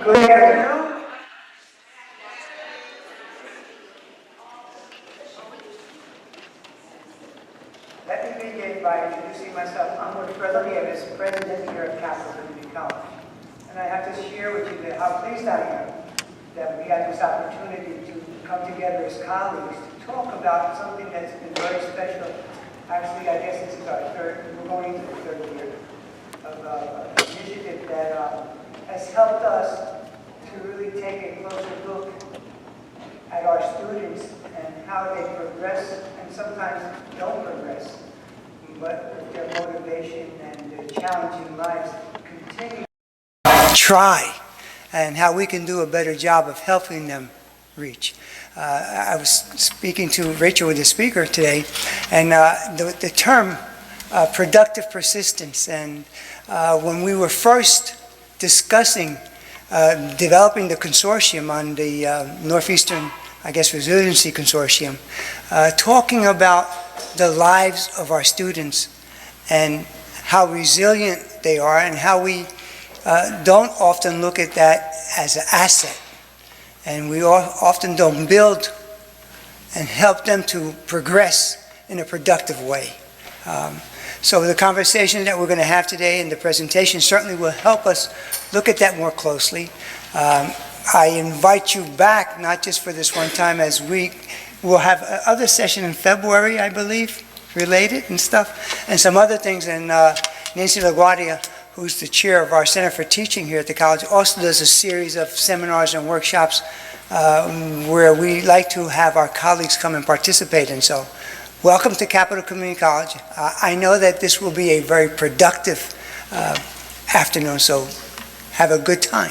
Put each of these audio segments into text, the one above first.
Good afternoon. Let me begin by introducing myself. I'm president here at Capital Community College. And I have to share with you how pleased I am that we had this opportunity to come together as colleagues to talk about something that's been very special. Actually, I guess this is we're going into the third year of an initiative that has helped us to really take a closer look at our students and how they progress and sometimes don't progress, but with their motivation and their challenging lives continue to try, and how we can do a better job of helping them reach. I was speaking to Rachel, the speaker today, and the term productive persistence, and when we were first discussing developing the consortium on the Northeastern, I guess, Resiliency Consortium, talking about the lives of our students and how resilient they are and how we don't often look at that as an asset. And we often don't build and help them to progress in a productive way. So the conversation that we're going to have today and the presentation certainly will help us look at that more closely. I invite you back, not just for this one time, as we will have another session in February, I believe, related and stuff, and some other things. And Nancy LaGuardia, who's the chair of our Center for Teaching here at the college, also does a series of seminars and workshops where we like to have our colleagues come and participate. And so, welcome to Capital Community College. I know that this will be a very productive afternoon, so have a good time.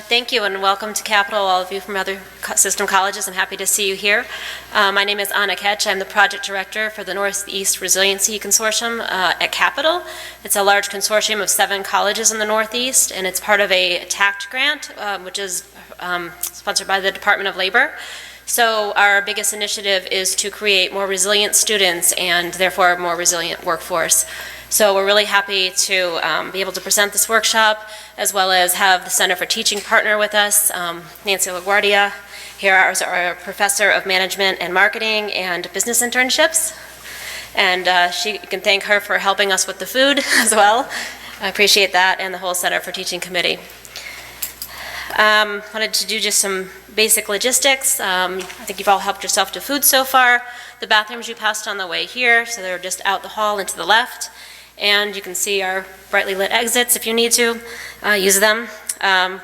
Thank you, and welcome to Capital, all of you from other system colleges. I'm happy to see you here. My name is Anna Ketch. I'm the project director for the Northeast Resiliency Consortium at Capital. It's a large consortium of 7 colleges in the Northeast, and it's part of a TACT grant, which is sponsored by the Department of Labor. So our biggest initiative is to create more resilient students and therefore a more resilient workforce. So we're really happy to be able to present this workshop, as well as have the Center for Teaching partner with us. Nancy LaGuardia here is our Professor of Management and Marketing and Business Internships. And you can thank her for helping us with the food as well. I appreciate that, and the whole Center for Teaching committee. Wanted to do just some basic logistics. I think you've all helped yourself to food so far. The bathrooms you passed on the way here, so they're just out the hall and to the left. And you can see our brightly lit exits if you need to use them.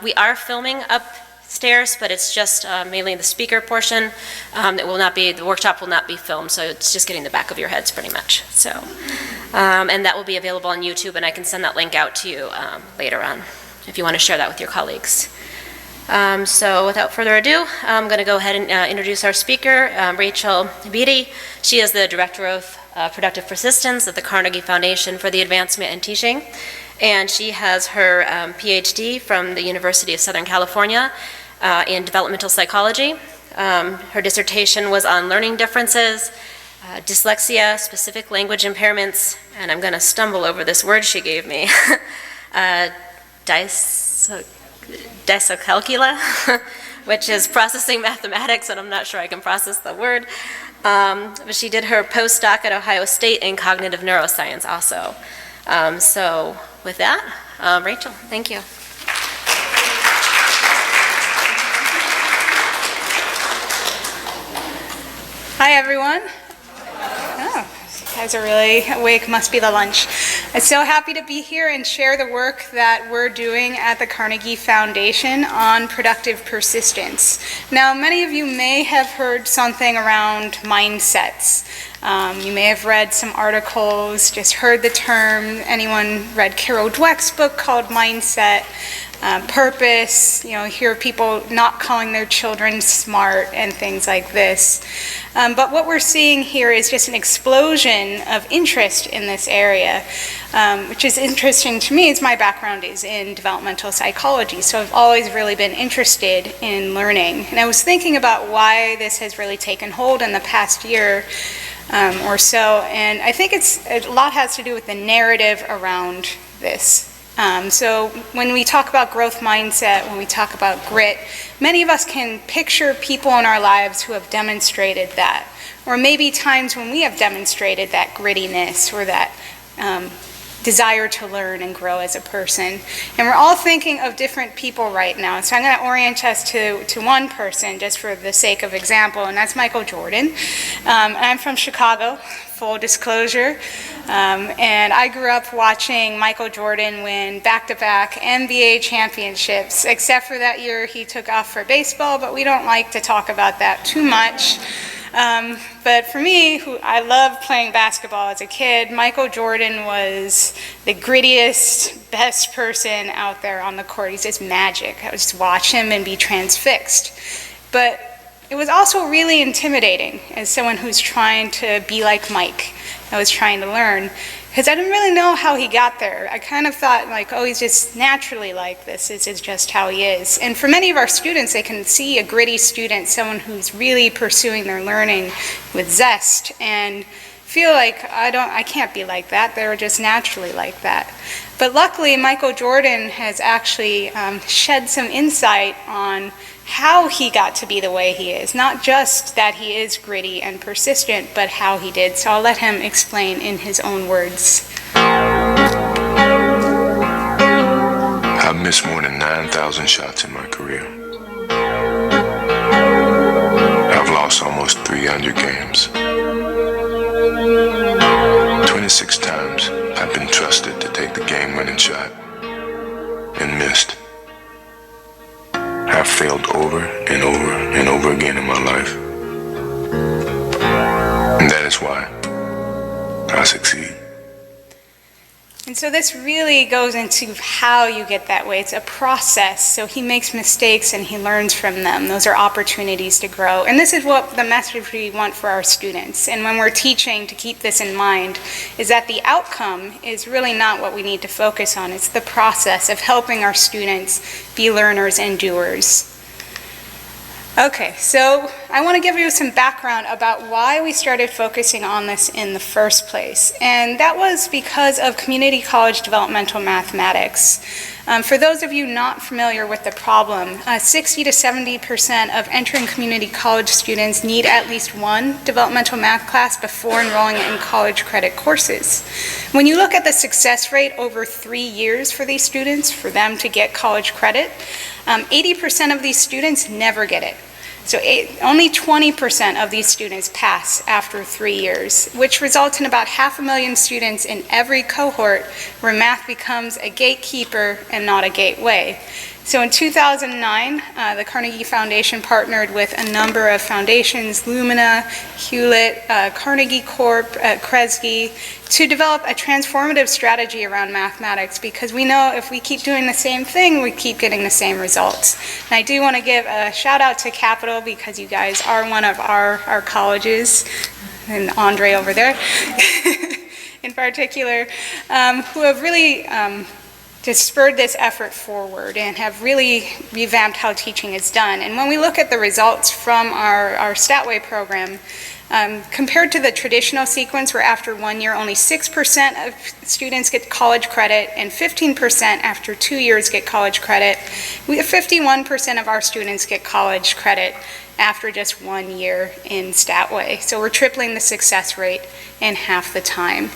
We are filming upstairs, but it's just mainly the speaker portion. The workshop will not be filmed, so it's just getting the back of your heads pretty much. So, and that will be available on YouTube, and I can send that link out to you later on if you want to share that with your colleagues. So without further ado, I'm going to go ahead and introduce our speaker, Rachel Beatty. She is the Director of Productive Persistence at the Carnegie Foundation for the Advancement in Teaching, and she has her PhD from the University of Southern California in developmental psychology. Her dissertation was on learning differences, dyslexia, specific language impairments, and I'm going to stumble over this word she gave me, dyscalculia, which is processing mathematics, and I'm not sure I can process the word. But she did her postdoc at Ohio State in cognitive neuroscience also. So with that, Rachel, thank you. Hi, everyone. Oh, you guys are really awake. Must be the lunch. I'm so happy to be here and share the work that we're doing at the Carnegie Foundation on productive persistence. Now, many of you may have heard something around mindsets. You may have read some articles, just heard the term. Anyone read Carol Dweck's book called Mindset? Purpose, hear people not calling their children smart and things like this. But what we're seeing here is just an explosion of interest in this area, which is interesting to me as my background is in developmental psychology. So I've always really been interested in learning. And I was thinking about why this has really taken hold in the past year. or so. And I think a lot has to do with the narrative around this. So when we talk about growth mindset, when we talk about grit, many of us can picture people in our lives who have demonstrated that, or maybe times when we have demonstrated that grittiness or that desire to learn and grow as a person. And we're all thinking of different people right now. So I'm going to orient us to one person just for the sake of example, and that's Michael Jordan. I'm from Chicago, full disclosure. And I grew up watching Michael Jordan win back-to-back NBA championships, except for that year he took off for baseball, but we don't like to talk about that too much. But for me, who I loved playing basketball as a kid, Michael Jordan was the grittiest, best person out there on the court. He's just magic. I would just watch him and be transfixed. But it was also really intimidating as someone who's trying to be like Mike. I was trying to learn, because I didn't really know how he got there. I kind of thought like, oh, he's just naturally like this. This is just how he is. And for many of our students, they can see a gritty student, someone who's really pursuing their learning with zest, and feel like I can't be like that. They're just naturally like that. But luckily, Michael Jordan has actually shed some insight on how he got to be the way he is. Not just that he is gritty and persistent, but how he did. So I'll let him explain in his own words. I've missed more than 9,000 shots in my career. I've lost almost 300 games. 26 times I've been trusted to take the game-winning shot and missed. I've failed over and over and over again in my life. And that is why I succeed. And so this really goes into how you get that way. It's a process. So he makes mistakes and he learns from them. Those are opportunities to grow. And this is what the message we want for our students. And when we're teaching, to keep this in mind, is that the outcome is really not what we need to focus on. It's the process of helping our students be learners and doers. Okay, so I want to give you some background about why we started focusing on this in the first place. And that was because of community college developmental mathematics. For those of you not familiar with the problem, 60 to 70% of entering community college students need at least one developmental math class before enrolling in college credit courses. When you look at the success rate over 3 years for these students, for them to get college credit, 80% of these students never get it. So only 20% of these students pass after 3 years, which results in about 500,000 students in every cohort where math becomes a gatekeeper and not a gateway. So in 2009, the Carnegie Foundation partnered with a number of foundations, Lumina, Hewlett, Carnegie Corp, Kresge, to develop a transformative strategy around mathematics, because we know if we keep doing the same thing, we keep getting the same results. And I do want to give a shout out to Capital, because you guys are one of our colleges, and Andre over there in particular, who have really just spurred this effort forward and have really revamped how teaching is done. And when we look at the results from our Statway program, compared to the traditional sequence where after 1 year only 6% of students get college credit and 15% after 2 years get college credit, we have 51% of our students get college credit after just 1 year in Statway. So we're tripling the success rate in half the time.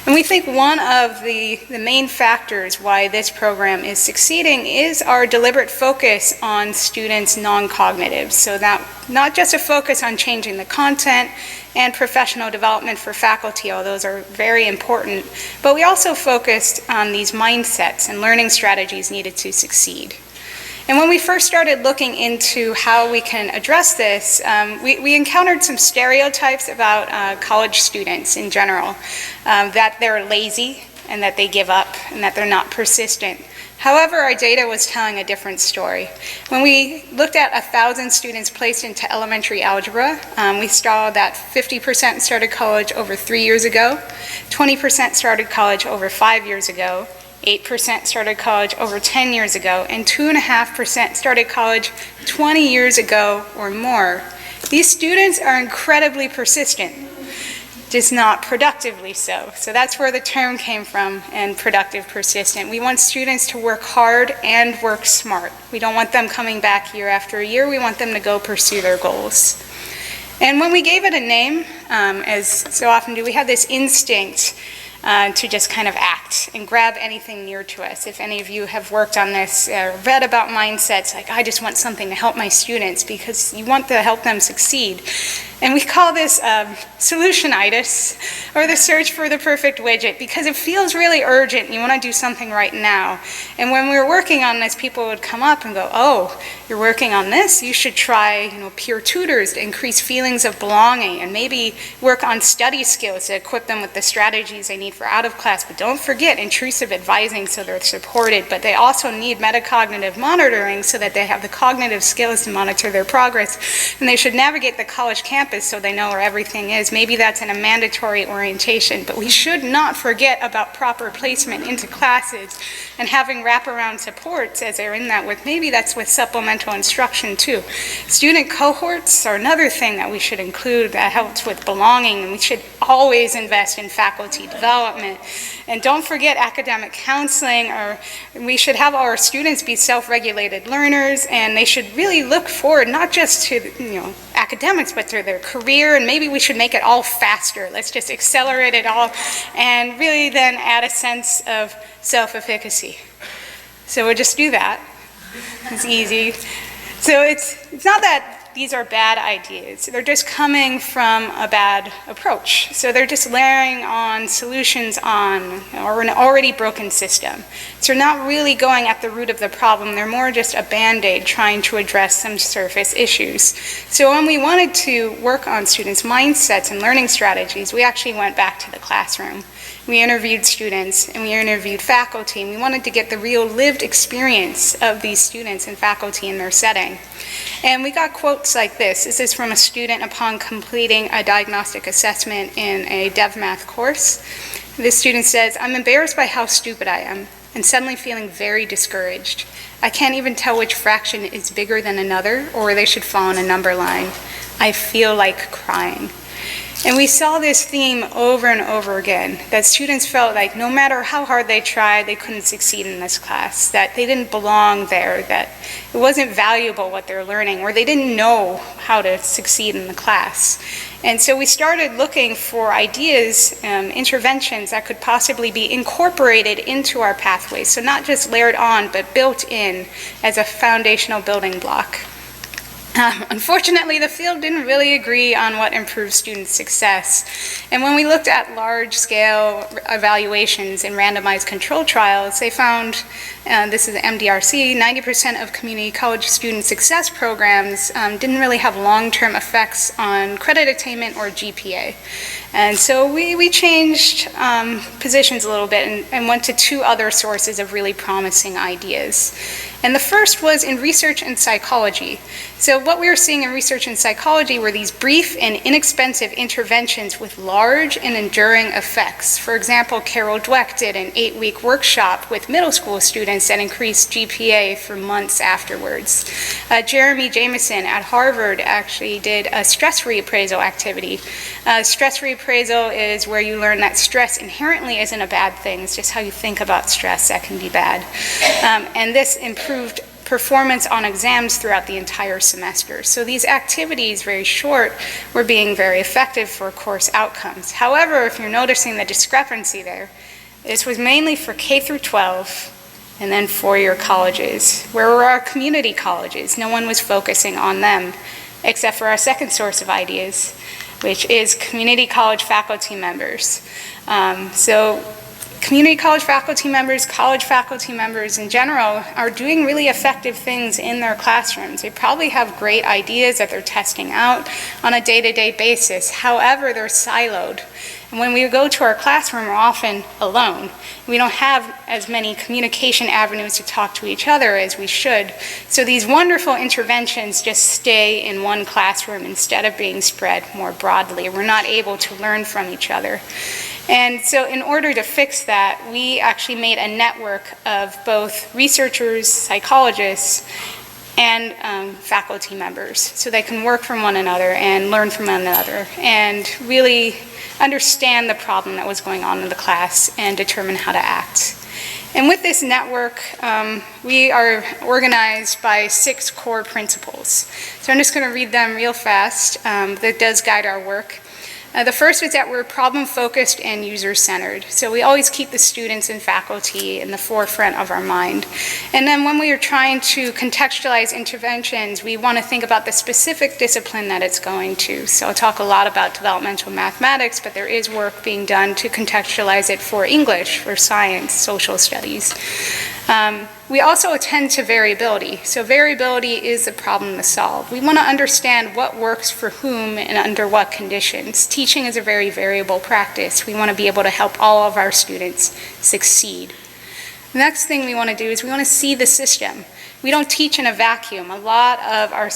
And we think one of the main factors why this program is succeeding is our deliberate focus on students' non-cognitives. So that not just a focus on changing the content and professional development for faculty, although those are very important, but we also focused on these mindsets and learning strategies needed to succeed. And when we first started looking into how we can address this, we encountered some stereotypes about college students in general, that they're lazy and that they give up and that they're not persistent. However, our data was telling a different story. When we looked at 1,000 students placed into elementary algebra, we saw that 50% started college over 3 years ago, 20% started college over 5 years ago, 8% started college over 10 years ago, and 2.5% started college 20 years ago or more. These students are incredibly persistent. just not productively so. So that's where the term came from, and productive persistent. We want students to work hard and work smart. We don't want them coming back year after year. We want them to go pursue their goals. And when we gave it a name, as so often do, we had this instinct to just kind of act and grab anything near to us. If any of you have worked on this, read about mindsets, like I just want something to help my students, because you want to help them succeed. And we call this solutionitis, or the search for the perfect widget, because it feels really urgent. You want to do something right now. And when we were working on this, people would come up and go, oh, you're working on this? You should try, peer tutors to increase feelings of belonging, and maybe work on study skills to equip them with the strategies they need for out of class. But don't forget intrusive advising so they're supported. But they also need metacognitive monitoring so that they have the cognitive skills to monitor their progress. And they should navigate the college campus so they know where everything is. Maybe that's in a mandatory orientation, but we should not forget about proper placement into classes and having wraparound supports as they're in that with, maybe that's with supplemental instruction too. Student cohorts are another thing that we should include that helps with belonging, and we should always invest in faculty development. And don't forget academic counseling, or we should have our students be self-regulated learners, and they should really look forward not just to academics, but to their career, and maybe we should make it all faster. Let's just accelerate it all and really then add a sense of self-efficacy. So we'll just do that. It's easy. So it's not that these are bad ideas. They're just coming from a bad approach. So they're just layering on solutions on or an already broken system. So they're not really going at the root of the problem. They're more just a Band-Aid trying to address some surface issues. So when we wanted to work on students' mindsets and learning strategies, we actually went back to the classroom. We interviewed students and we interviewed faculty, and we wanted to get the real lived experience of these students and faculty in their setting. And we got quotes like this. This is from a student upon completing a diagnostic assessment in a Dev Math course. This student says, "I'm embarrassed by how stupid I am and suddenly feeling very discouraged. I can't even tell which fraction is bigger than another or where they should fall in a number line. I feel like crying." And we saw this theme over and over again, that students felt like no matter how hard they tried, they couldn't succeed in this class, that they didn't belong there, that it wasn't valuable what they're learning, or they didn't know how to succeed in the class. And so we started looking for ideas, interventions that could possibly be incorporated into our pathways, so not just layered on, but built in as a foundational building block. Unfortunately, the field didn't really agree on what improved student success. And when we looked at large-scale evaluations in randomized control trials, they found, this is MDRC, 90% of community college student success programs didn't really have long-term effects on credit attainment or GPA. And so we changed positions a little bit and went to two other sources of really promising ideas. And the first was in research and psychology. So what we were seeing in research and psychology were these brief and inexpensive interventions with large and enduring effects. For example, Carol Dweck did an 8-week workshop with middle school students that increased GPA for months afterwards. Jeremy Jameson at Hartford actually did a stress reappraisal activity. Stress reappraisal is where you learn that stress inherently isn't a bad thing. It's just how you think about stress that can be bad. And this improved performance on exams throughout the entire semester. So these activities, very short, were being very effective for course outcomes. However, if you're noticing the discrepancy there, this was mainly for K through 12 and then four-year colleges. Where were our community colleges? No one was focusing on them, except for our second source of ideas, which is community college faculty members. So community college faculty members in general are doing really effective things in their classrooms. They probably have great ideas that they're testing out on a day-to-day basis. However, they're siloed. And when we go to our classroom, we're often alone. We don't have as many communication avenues to talk to each other as we should. So these wonderful interventions just stay in one classroom instead of being spread more broadly. We're not able to learn from each other. And so in order to fix that, we actually made a network of both researchers, psychologists, and faculty members, so they can work from one another and learn from one another and really understand the problem that was going on in the class and determine how to act. And with this network, we are organized by 6 core principles. So I'm just going to read them real fast. That does guide our work. The first is that we're problem-focused and user-centered. So we always keep the students and faculty in the forefront of our mind. And then when we are trying to contextualize interventions, we want to think about the specific discipline that it's going to. So I'll talk a lot about developmental mathematics, but there is work being done to contextualize it for English, for science, social studies. We also attend to variability. So variability is the problem to solve. We want to understand what works for whom and under what conditions. Teaching is a very variable practice. We want to be able to help all of our students succeed. The next thing we want to do is we want to see the system. We don't teach in a vacuum. A lot of our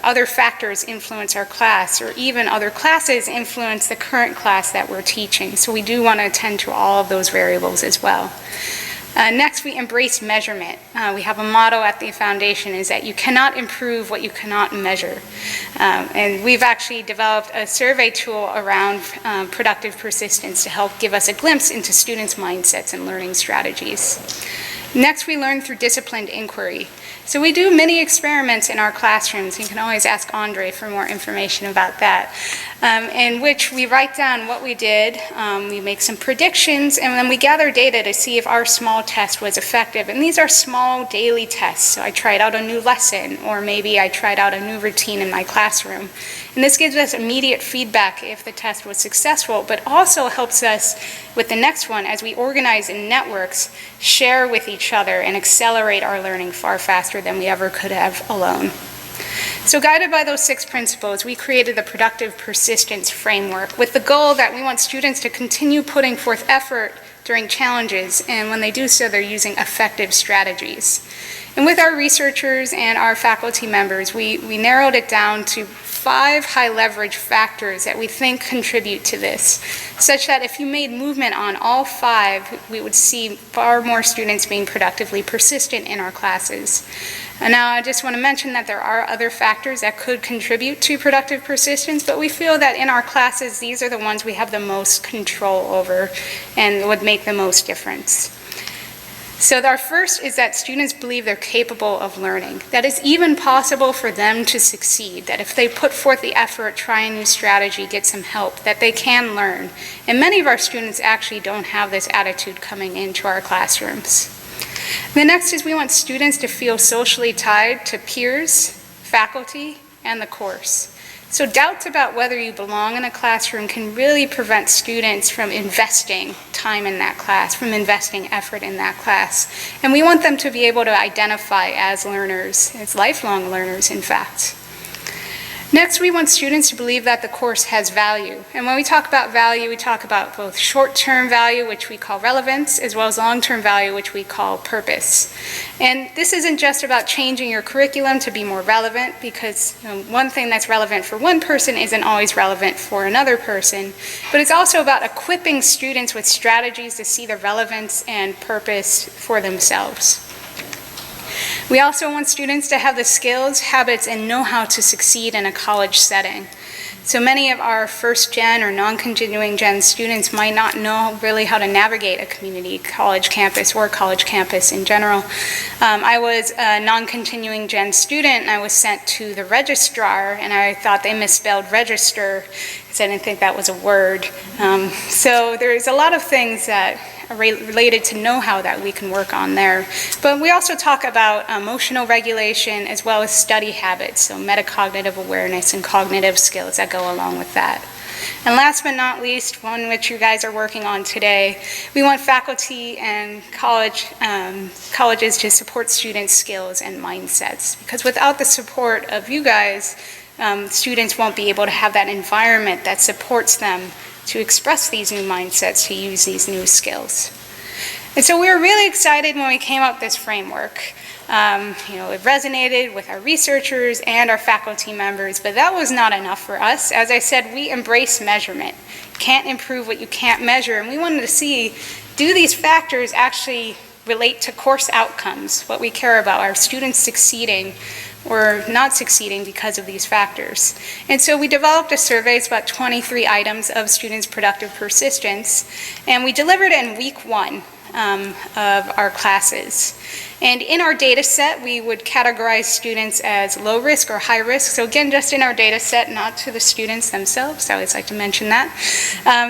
other factors influence our class, or even other classes influence the current class that we're teaching. So we do want to attend to all of those variables as well. Next, we embrace measurement. We have a motto at the foundation is that you cannot improve what you cannot measure. And we've actually developed a survey tool around productive persistence to help give us a glimpse into students' mindsets and learning strategies. Next, we learn through disciplined inquiry. So we do many experiments in our classrooms. You can always ask Andre for more information about that, in which we write down what we did, we make some predictions, and then we gather data to see if our small test was effective. And these are small daily tests. So I tried out a new lesson, or maybe I tried out a new routine in my classroom. And this gives us immediate feedback if the test was successful, but also helps us with the next one as we organize in networks, share with each other, and accelerate our learning far faster than we ever could have alone. So guided by those 6 principles, we created the productive persistence framework with the goal that we want students to continue putting forth effort during challenges, and when they do so, they're using effective strategies. And with our researchers and our faculty members, we narrowed it down to 5 high leverage factors that we think contribute to this, such that if you made movement on all 5, we would see far more students being productively persistent in our classes. And now I just want to mention that there are other factors that could contribute to productive persistence, but we feel that in our classes, these are the ones we have the most control over and would make the most difference. So our first is that students believe they're capable of learning, that it's even possible for them to succeed, that if they put forth the effort, try a new strategy, get some help, that they can learn. And many of our students actually don't have this attitude coming into our classrooms. The next is we want students to feel socially tied to peers, faculty, and the course. So doubts about whether you belong in a classroom can really prevent students from investing time in that class, from investing effort in that class. And we want them to be able to identify as learners, as lifelong learners, in fact. Next, we want students to believe that the course has value. And when we talk about value, we talk about both short-term value, which we call relevance, as well as long-term value, which we call purpose. And this isn't just about changing your curriculum to be more relevant, because one thing that's relevant for one person isn't always relevant for another person, but it's also about equipping students with strategies to see the relevance and purpose for themselves. We also want students to have the skills, habits, and know-how to succeed in a college setting. So many of our first-gen or non-continuing gen students might not know really how to navigate a community college campus or college campus in general. I was a non-continuing gen student, and I was sent to the registrar, and I thought they misspelled register because I didn't think that was a word. So there's a lot of things that are related to know-how that we can work on there. But we also talk about emotional regulation as well as study habits, so metacognitive awareness and cognitive skills that go along with that. And last but not least, one which you guys are working on today, we want faculty and colleges to support students' skills and mindsets, because without the support of you guys, students won't be able to have that environment that supports them to express these new mindsets, to use these new skills. And so we were really excited when we came up with this framework. It resonated with our researchers and our faculty members, but that was not enough for us. As I said, we embrace measurement. You can't improve what you can't measure, and we wanted to see, do these factors actually relate to course outcomes, what we care about, our students succeeding, or not succeeding because of these factors. And so we developed a survey, it's about 23 items of students' productive persistence, and we delivered it in week 1 of our classes. And in our data set, we would categorize students as low risk or high risk. So again, just in our data set, not to the students themselves. I always like to mention that.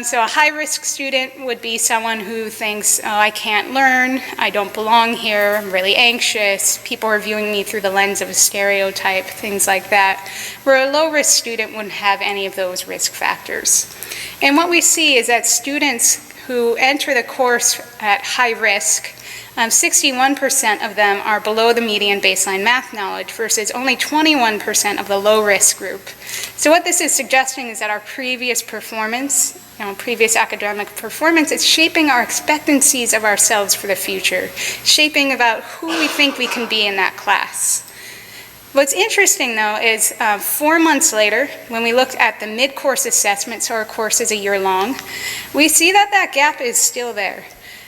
So a high risk student would be someone who thinks, oh, I can't learn, I don't belong here, I'm really anxious, people are viewing me through the lens of a stereotype, things like that. Where a low risk student wouldn't have any of those risk factors. And what we see is that students who enter the course at high risk, 61% of them are below the median baseline math knowledge versus only 21% of the low risk group. So what this is suggesting is that our previous performance, previous academic performance, is shaping our expectancies of ourselves for the future, shaping about who we think we can be in that class. What's interesting, though, is 4 months later, when we looked at the mid-course assessment, so our course is a year long, we see that that gap is still there.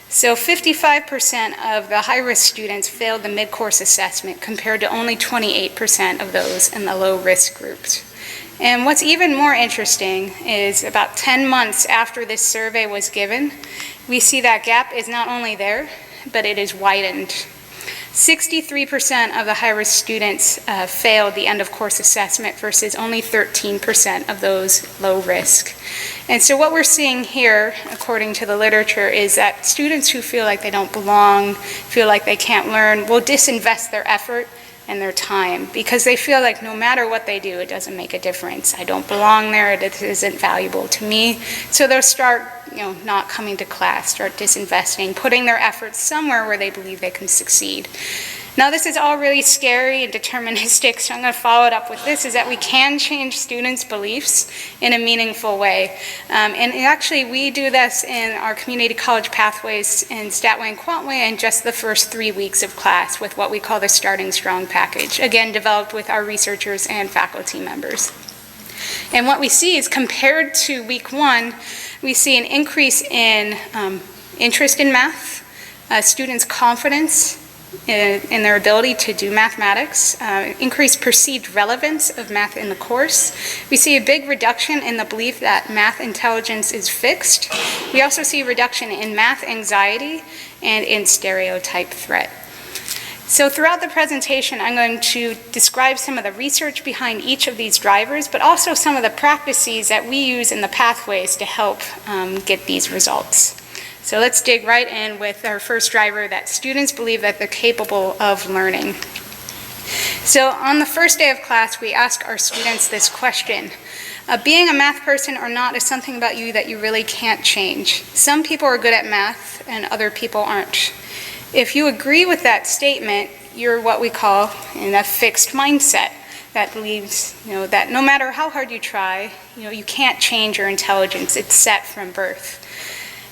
So 55% of the high-risk students failed the mid-course assessment compared to only 28% of those in the low-risk groups. And what's even more interesting is about 10 months after this survey was given, we see that gap is not only there, but it is widened. 63% of the high-risk students failed the end-of-course assessment versus only 13% of those low risk. And so what we're seeing here, according to the literature, is that students who feel like they don't belong, feel like they can't learn, will disinvest their effort and their time because they feel like no matter what they do, it doesn't make a difference. I don't belong there, it isn't valuable to me. So they'll start not coming to class, start disinvesting, putting their efforts somewhere where they believe they can succeed. Now this is all really scary and deterministic, so I'm going to follow it up with this, is that we can change students' beliefs in a meaningful way. And actually we do this in our community college pathways in Statway and Quantway in just the first 3 weeks of class with what we call the Starting Strong package, again developed with our researchers and faculty members. And what we see is compared to week 1, we see an increase in interest in math, students' confidence in their ability to do mathematics, increased perceived relevance of math in the course. We see a big reduction in the belief that math intelligence is fixed. We also see a reduction in math anxiety and in stereotype threat. So throughout the presentation, I'm going to describe some of the research behind each of these drivers, but also some of the practices that we use in the pathways to help get these results. So let's dig right in with our first driver, that students believe that they're capable of learning. So on the first day of class, we ask our students this question. Being a math person or not is something about you that you really can't change. Some people are good at math and other people aren't. If you agree with that statement, you're what we call in a fixed mindset. That believes, that no matter how hard you try, you can't change your intelligence. It's set from birth.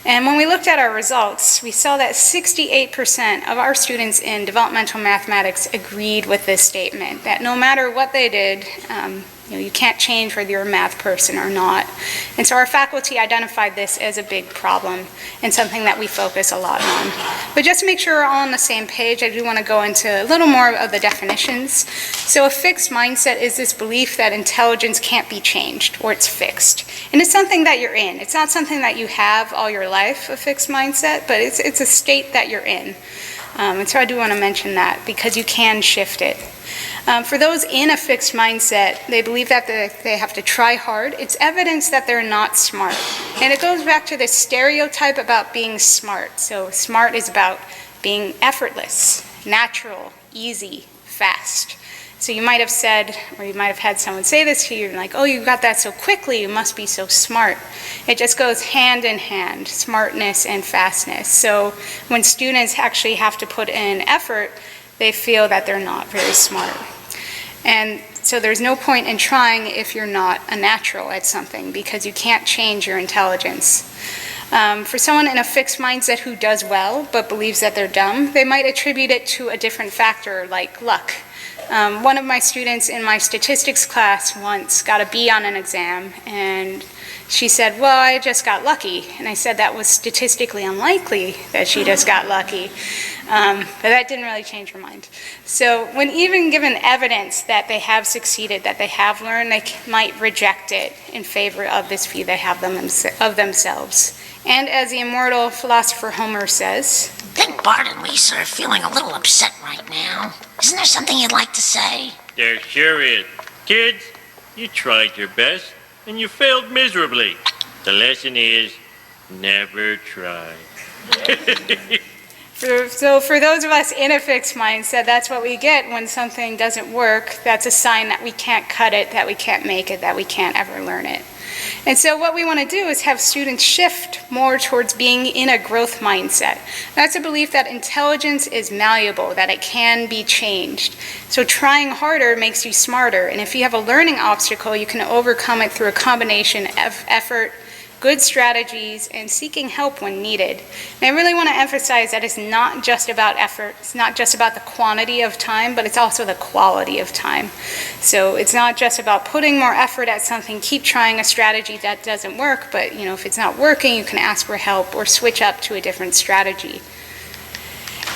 And when we looked at our results, we saw that 68% of our students in developmental mathematics agreed with this statement, that no matter what they did, you can't change whether you're a math person or not. And so our faculty identified this as a big problem and something that we focus a lot on. But just to make sure we're all on the same page, I do want to go into a little more of the definitions. So a fixed mindset is this belief that intelligence can't be changed, or it's fixed. And it's something that you're in. It's not something that you have all your life, a fixed mindset, but it's a state that you're in. And so I do want to mention that because you can shift it. For those in a fixed mindset, they believe that they have to try hard. It's evidence that they're not smart. And it goes back to this stereotype about being smart. So smart is about being effortless, natural, easy, fast. So you might have said, or you might have had someone say this to you, like, oh, you got that so quickly, you must be so smart. It just goes hand in hand, smartness and fastness. So when students actually have to put in effort, they feel that they're not very smart. And so there's no point in trying if you're not a natural at something, because you can't change your intelligence. For someone in a fixed mindset who does well but believes that they're dumb, they might attribute it to a different factor like luck. One of my students in my statistics class once got a B on an exam, and she said, well, I just got lucky. And I said that was statistically unlikely that she just got lucky. But that didn't really change her mind. So when even given evidence that they have succeeded, that they have learned, they might reject it in favor of this view they have of themselves. And as the immortal philosopher Homer says, I think Bart and Lisa are feeling a little upset right now. Isn't there something you'd like to say? There sure is. Kids, you tried your best, and you failed miserably. The lesson is, never try. So for those of us in a fixed mindset, that's what we get when something doesn't work. That's a sign that we can't cut it, that we can't make it, that we can't ever learn it. And so what we want to do is have students shift more towards being in a growth mindset. That's a belief that intelligence is malleable, that it can be changed. So trying harder makes you smarter, and if you have a learning obstacle, you can overcome it through a combination of effort, good strategies, and seeking help when needed. And I really want to emphasize that it's not just about effort, it's not just about the quantity of time, but it's also the quality of time. So it's not just about putting more effort at something, keep trying a strategy that doesn't work, but if it's not working, you can ask for help or switch up to a different strategy.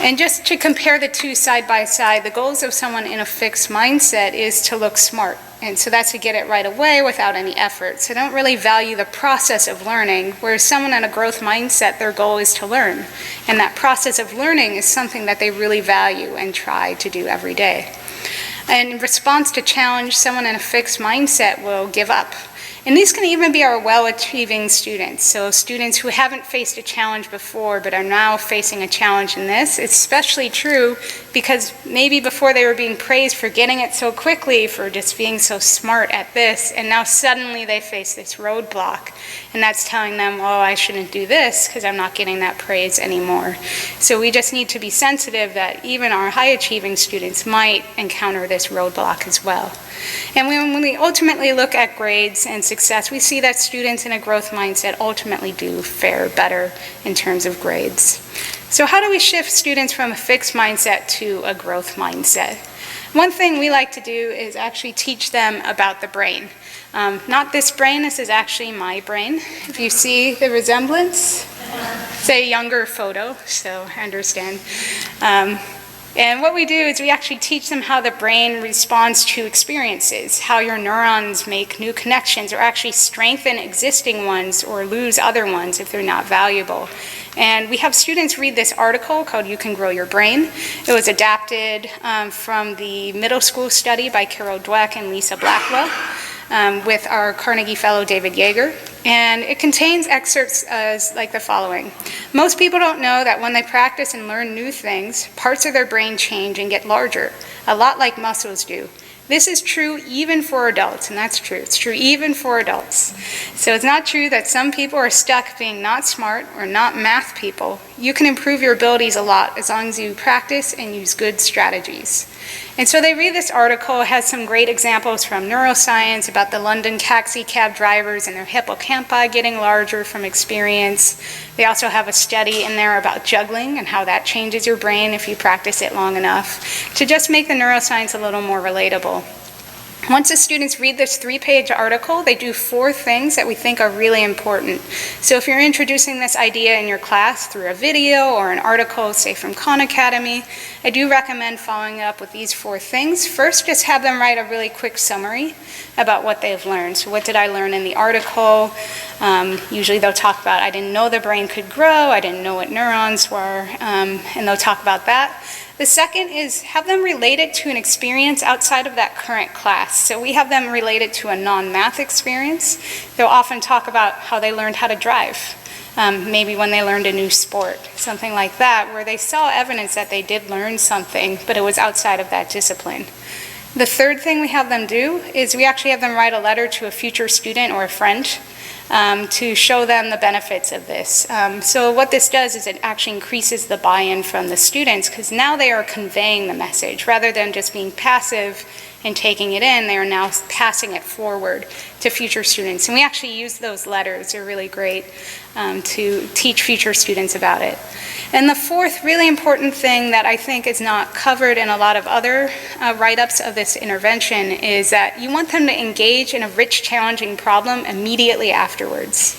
And just to compare the two side by side, the goals of someone in a fixed mindset is to look smart. And so that's to get it right away without any effort. So they don't really value the process of learning, whereas someone in a growth mindset, their goal is to learn. And that process of learning is something that they really value and try to do every day. And in response to challenge, someone in a fixed mindset will give up. And these can even be our well-achieving students. So students who haven't faced a challenge before but are now facing a challenge in this. It's especially true because maybe before they were being praised for getting it so quickly, for just being so smart at this, and now suddenly they face this roadblock. And that's telling them, oh, I shouldn't do this because I'm not getting that praise anymore. So we just need to be sensitive that even our high-achieving students might encounter this roadblock as well. And when we ultimately look at grades and success, we see that students in a growth mindset ultimately do fare better in terms of grades. So how do we shift students from a fixed mindset to a growth mindset? One thing we like to do is actually teach them about the brain. Not this brain, this is actually my brain. If you see the resemblance, it's a younger photo, so I understand. And what we do is we actually teach them how the brain responds to experiences, how your neurons make new connections or actually strengthen existing ones or lose other ones if they're not valuable. And we have students read this article called You Can Grow Your Brain. It was adapted from the middle school study by Carol Dweck and Lisa Blackwell with our Carnegie Fellow David Yeager. And it contains excerpts as like the following. Most people don't know that when they practice and learn new things, parts of their brain change and get larger, a lot like muscles do. This is true even for adults, and that's true. It's true even for adults. So it's not true that some people are stuck being not smart or not math people. You can improve your abilities a lot as long as you practice and use good strategies. And so they read this article. It has some great examples from neuroscience about the London taxi cab drivers and their hippocampi getting larger from experience. They also have a study in there about juggling and how that changes your brain if you practice it long enough, to just make the neuroscience a little more relatable. Once the students read this 3-page article, they do 4 things that we think are really important. So if you're introducing this idea in your class through a video or an article, say from Khan Academy, I do recommend following it up with these 4 things. First, just have them write a really quick summary about what they've learned. So what did I learn in the article? Usually they'll talk about, I didn't know the brain could grow, I didn't know what neurons were, and they'll talk about that. The second is have them relate it to an experience outside of that current class. So we have them relate it to a non-math experience. They'll often talk about how they learned how to drive, maybe when they learned a new sport, something like that, where they saw evidence that they did learn something, but it was outside of that discipline. The third thing we have them do is we actually have them write a letter to a future student or a friend to show them the benefits of this. So what this does is it actually increases the buy-in from the students because now they are conveying the message rather than just being passive and taking it in. They are now passing it forward to future students. And we actually use those letters. They're really great to teach future students about it. And the fourth really important thing that I think is not covered in a lot of other write-ups of this intervention is that you want them to engage in a rich, challenging problem immediately afterwards.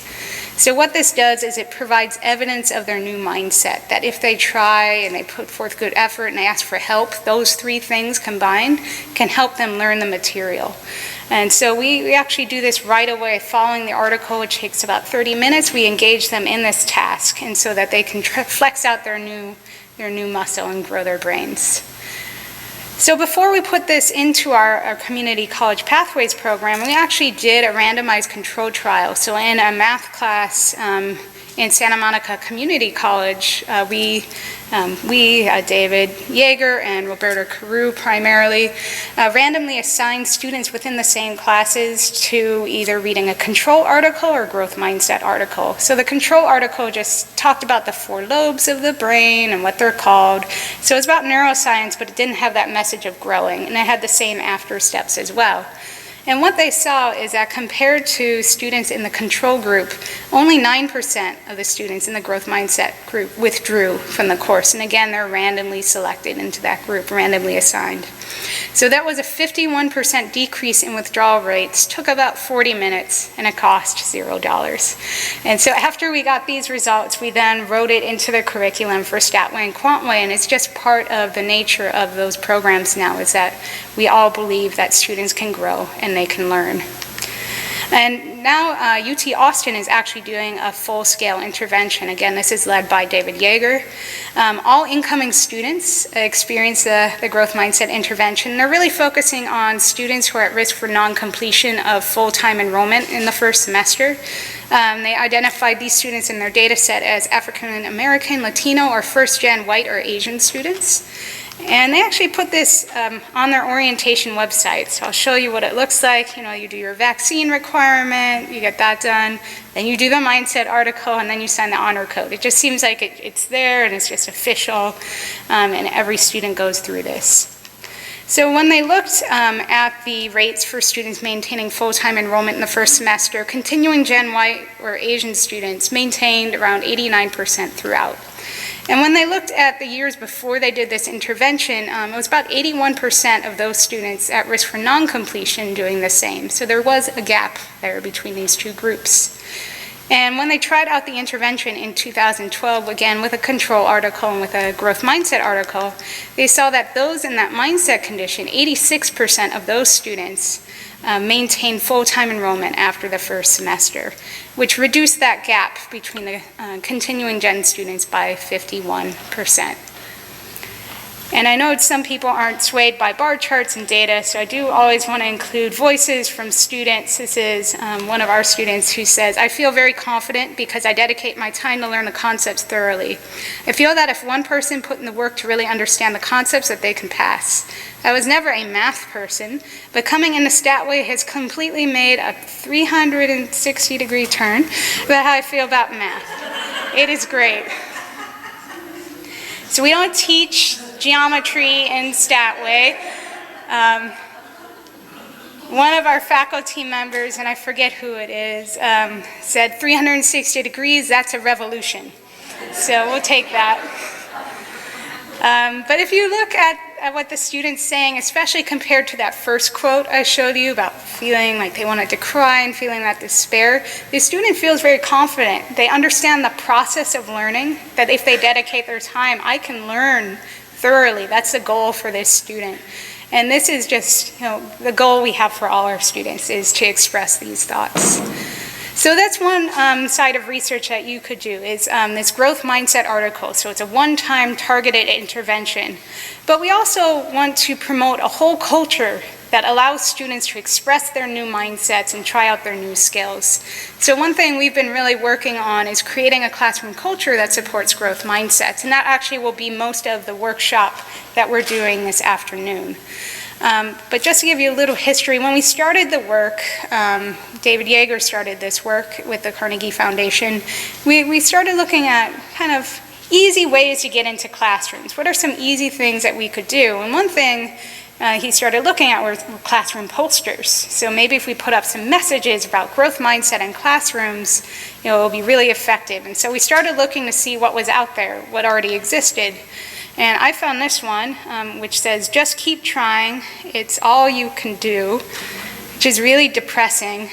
So what this does is it provides evidence of their new mindset, that if they try and they put forth good effort and they ask for help, those three things combined can help them learn the material. And so we actually do this right away following the article, which takes about 30 minutes. We engage them in this task, and so that they can flex out their new muscle and grow their brains. So before we put this into our community college pathways program, we actually did a randomized control trial. So in a math class in Santa Monica Community College, we, David Yeager and Roberta Carew primarily, randomly assigned students within the same classes to either reading a control article or growth mindset article. So the control article just talked about the 4 lobes of the brain and what they're called. So it's about neuroscience, but it didn't have that message of growing, and it had the same after steps as well. And what they saw is that compared to students in the control group, only 9% of the students in the growth mindset group withdrew from the course. And again, they're randomly selected into that group, randomly assigned. So that was a 51% decrease in withdrawal rates, took about 40 minutes, and it cost $0. And so after we got these results, we then wrote it into the curriculum for StatWay and QuantWay, and it's just part of the nature of those programs now, is that we all believe that students can grow and they can learn. And now UT Austin is actually doing a full-scale intervention. Again, this is led by David Yeager. All incoming students experience the growth mindset intervention. They're really focusing on students who are at risk for non-completion of full-time enrollment in the first semester. They identified these students in their data set as African American, Latino, or first-gen white or Asian students. And they actually put this on their orientation website. So I'll show you what it looks like. You know, you do your vaccine requirement, you get that done, then you do the mindset article, and then you sign the honor code. It just seems like it's there and it's just official, and every student goes through this. So when they looked at the rates for students maintaining full-time enrollment in the first semester, continuing Gen White or Asian students maintained around 89% throughout. And when they looked at the years before they did this intervention, it was about 81% of those students at risk for non-completion doing the same. So there was a gap there between these two groups. And when they tried out the intervention in 2012, again with a control article and with a growth mindset article, they saw that those in that mindset condition, 86% of those students maintained full-time enrollment after the first semester, which reduced that gap between the continuing Gen students by 51%. And I know some people aren't swayed by bar charts and data, so I do always want to include voices from students. This is one of our students who says, "I feel very confident because I dedicate my time to learn the concepts thoroughly. I feel that if one person put in the work to really understand the concepts, that they can pass. I was never a math person, but coming into StatWay has completely made a 360-degree turn about how I feel about math. It is great." So we don't teach geometry in StatWay. One of our faculty members, and I forget who it is, said 360 degrees, that's a revolution. So we'll take that. But if you look at what the student's saying, especially compared to that first quote I showed you about feeling like they wanted to cry and feeling that despair, the student feels very confident. They understand the process of learning, that if they dedicate their time, I can learn thoroughly. That's the goal for this student. And this is just, the goal we have for all our students is to express these thoughts. So that's one side of research that you could do is this growth mindset article. So it's a one-time targeted intervention. But we also want to promote a whole culture that allows students to express their new mindsets and try out their new skills. So one thing we've been really working on is creating a classroom culture that supports growth mindsets. And that actually will be most of the workshop that we're doing this afternoon. But just to give you a little history, when we started the work, David Yeager started this work with the Carnegie Foundation, we started looking at kind of easy ways to get into classrooms. What are some easy things that we could do? And one thing he started looking at were classroom posters. So maybe if we put up some messages about growth mindset in classrooms, it will be really effective. And so we started looking to see what was out there, what already existed. And I found this one, which says, "Just keep trying, it's all you can do," which is really depressing.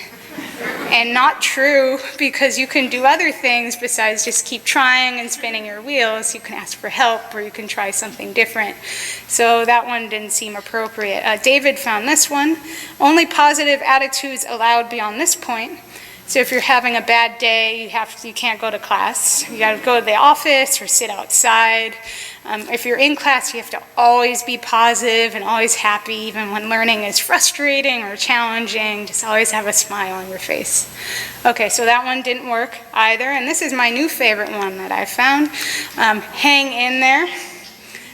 and not true, because you can do other things besides just keep trying and spinning your wheels. You can ask for help, or you can try something different. So that one didn't seem appropriate. David found this one. Only positive attitudes allowed beyond this point. So if you're having a bad day, you can't go to class. You got to go to the office or sit outside. If you're in class, you have to always be positive and always happy, even when learning is frustrating or challenging. Just always have a smile on your face. Okay, so that one didn't work either. And this is my new favorite one that I found. Hang in there.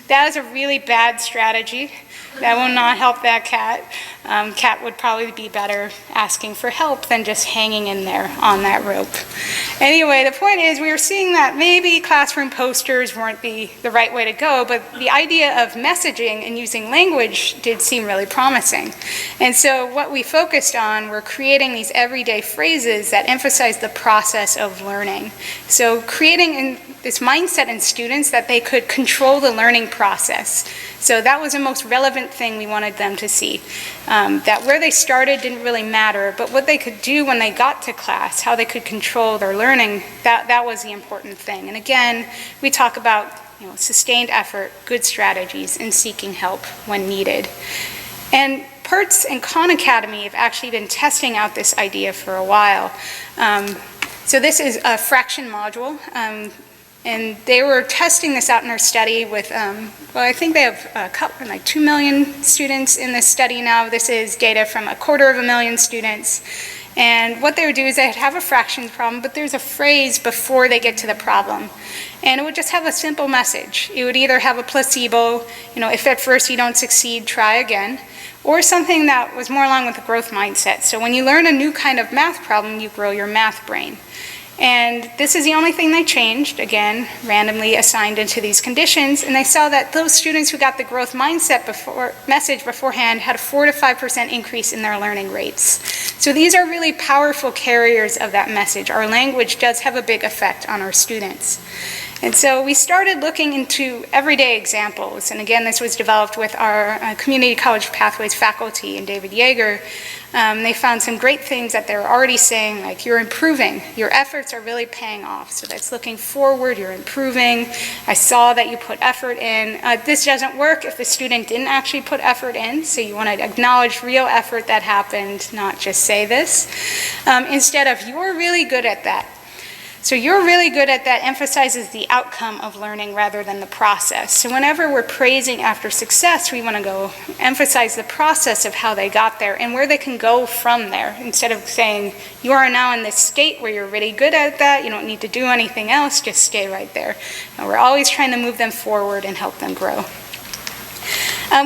That is a really bad strategy. That will not help that cat. Cat would probably be better asking for help than just hanging in there on that rope. Anyway, the point is we were seeing that maybe classroom posters weren't the right way to go, but the idea of messaging and using language did seem really promising. And so what we focused on were creating these everyday phrases that emphasize the process of learning. So creating this mindset in students that they could control the learning process. So that was the most relevant thing we wanted them to see. That where they started didn't really matter, but what they could do when they got to class, how they could control their learning, that was the important thing. And again, we talk about sustained effort, good strategies, and seeking help when needed. And PERTS and Khan Academy have actually been testing out this idea for a while. So this is a fraction module. And they were testing this out in their study with, I think they have like 2 million students in this study now. This is data from 250,000 students. And what they would do is they'd have a fractions problem, but there's a phrase before they get to the problem. And it would just have a simple message. It would either have a placebo, if at first you don't succeed, try again, or something that was more along with the growth mindset. So when you learn a new kind of math problem, you grow your math brain. And this is the only thing they changed, again, randomly assigned into these conditions, and they saw that those students who got the growth mindset message beforehand had a 4 to 5% increase in their learning rates. So these are really powerful carriers of that message. Our language does have a big effect on our students. And so we started looking into everyday examples, and again, this was developed with our Community College Pathways faculty and David Yeager. They found some great things that they were already saying, like you're improving, your efforts are really paying off. So that's looking forward, you're improving. I saw that you put effort in. This doesn't work if the student didn't actually put effort in, so you want to acknowledge real effort that happened, not just say this. Instead of, you're really good at that. So you're really good at that emphasizes the outcome of learning rather than the process. So whenever we're praising after success, we want to go emphasize the process of how they got there and where they can go from there. Instead of saying, you are now in this state where you're really good at that, you don't need to do anything else, just stay right there. And we're always trying to move them forward and help them grow.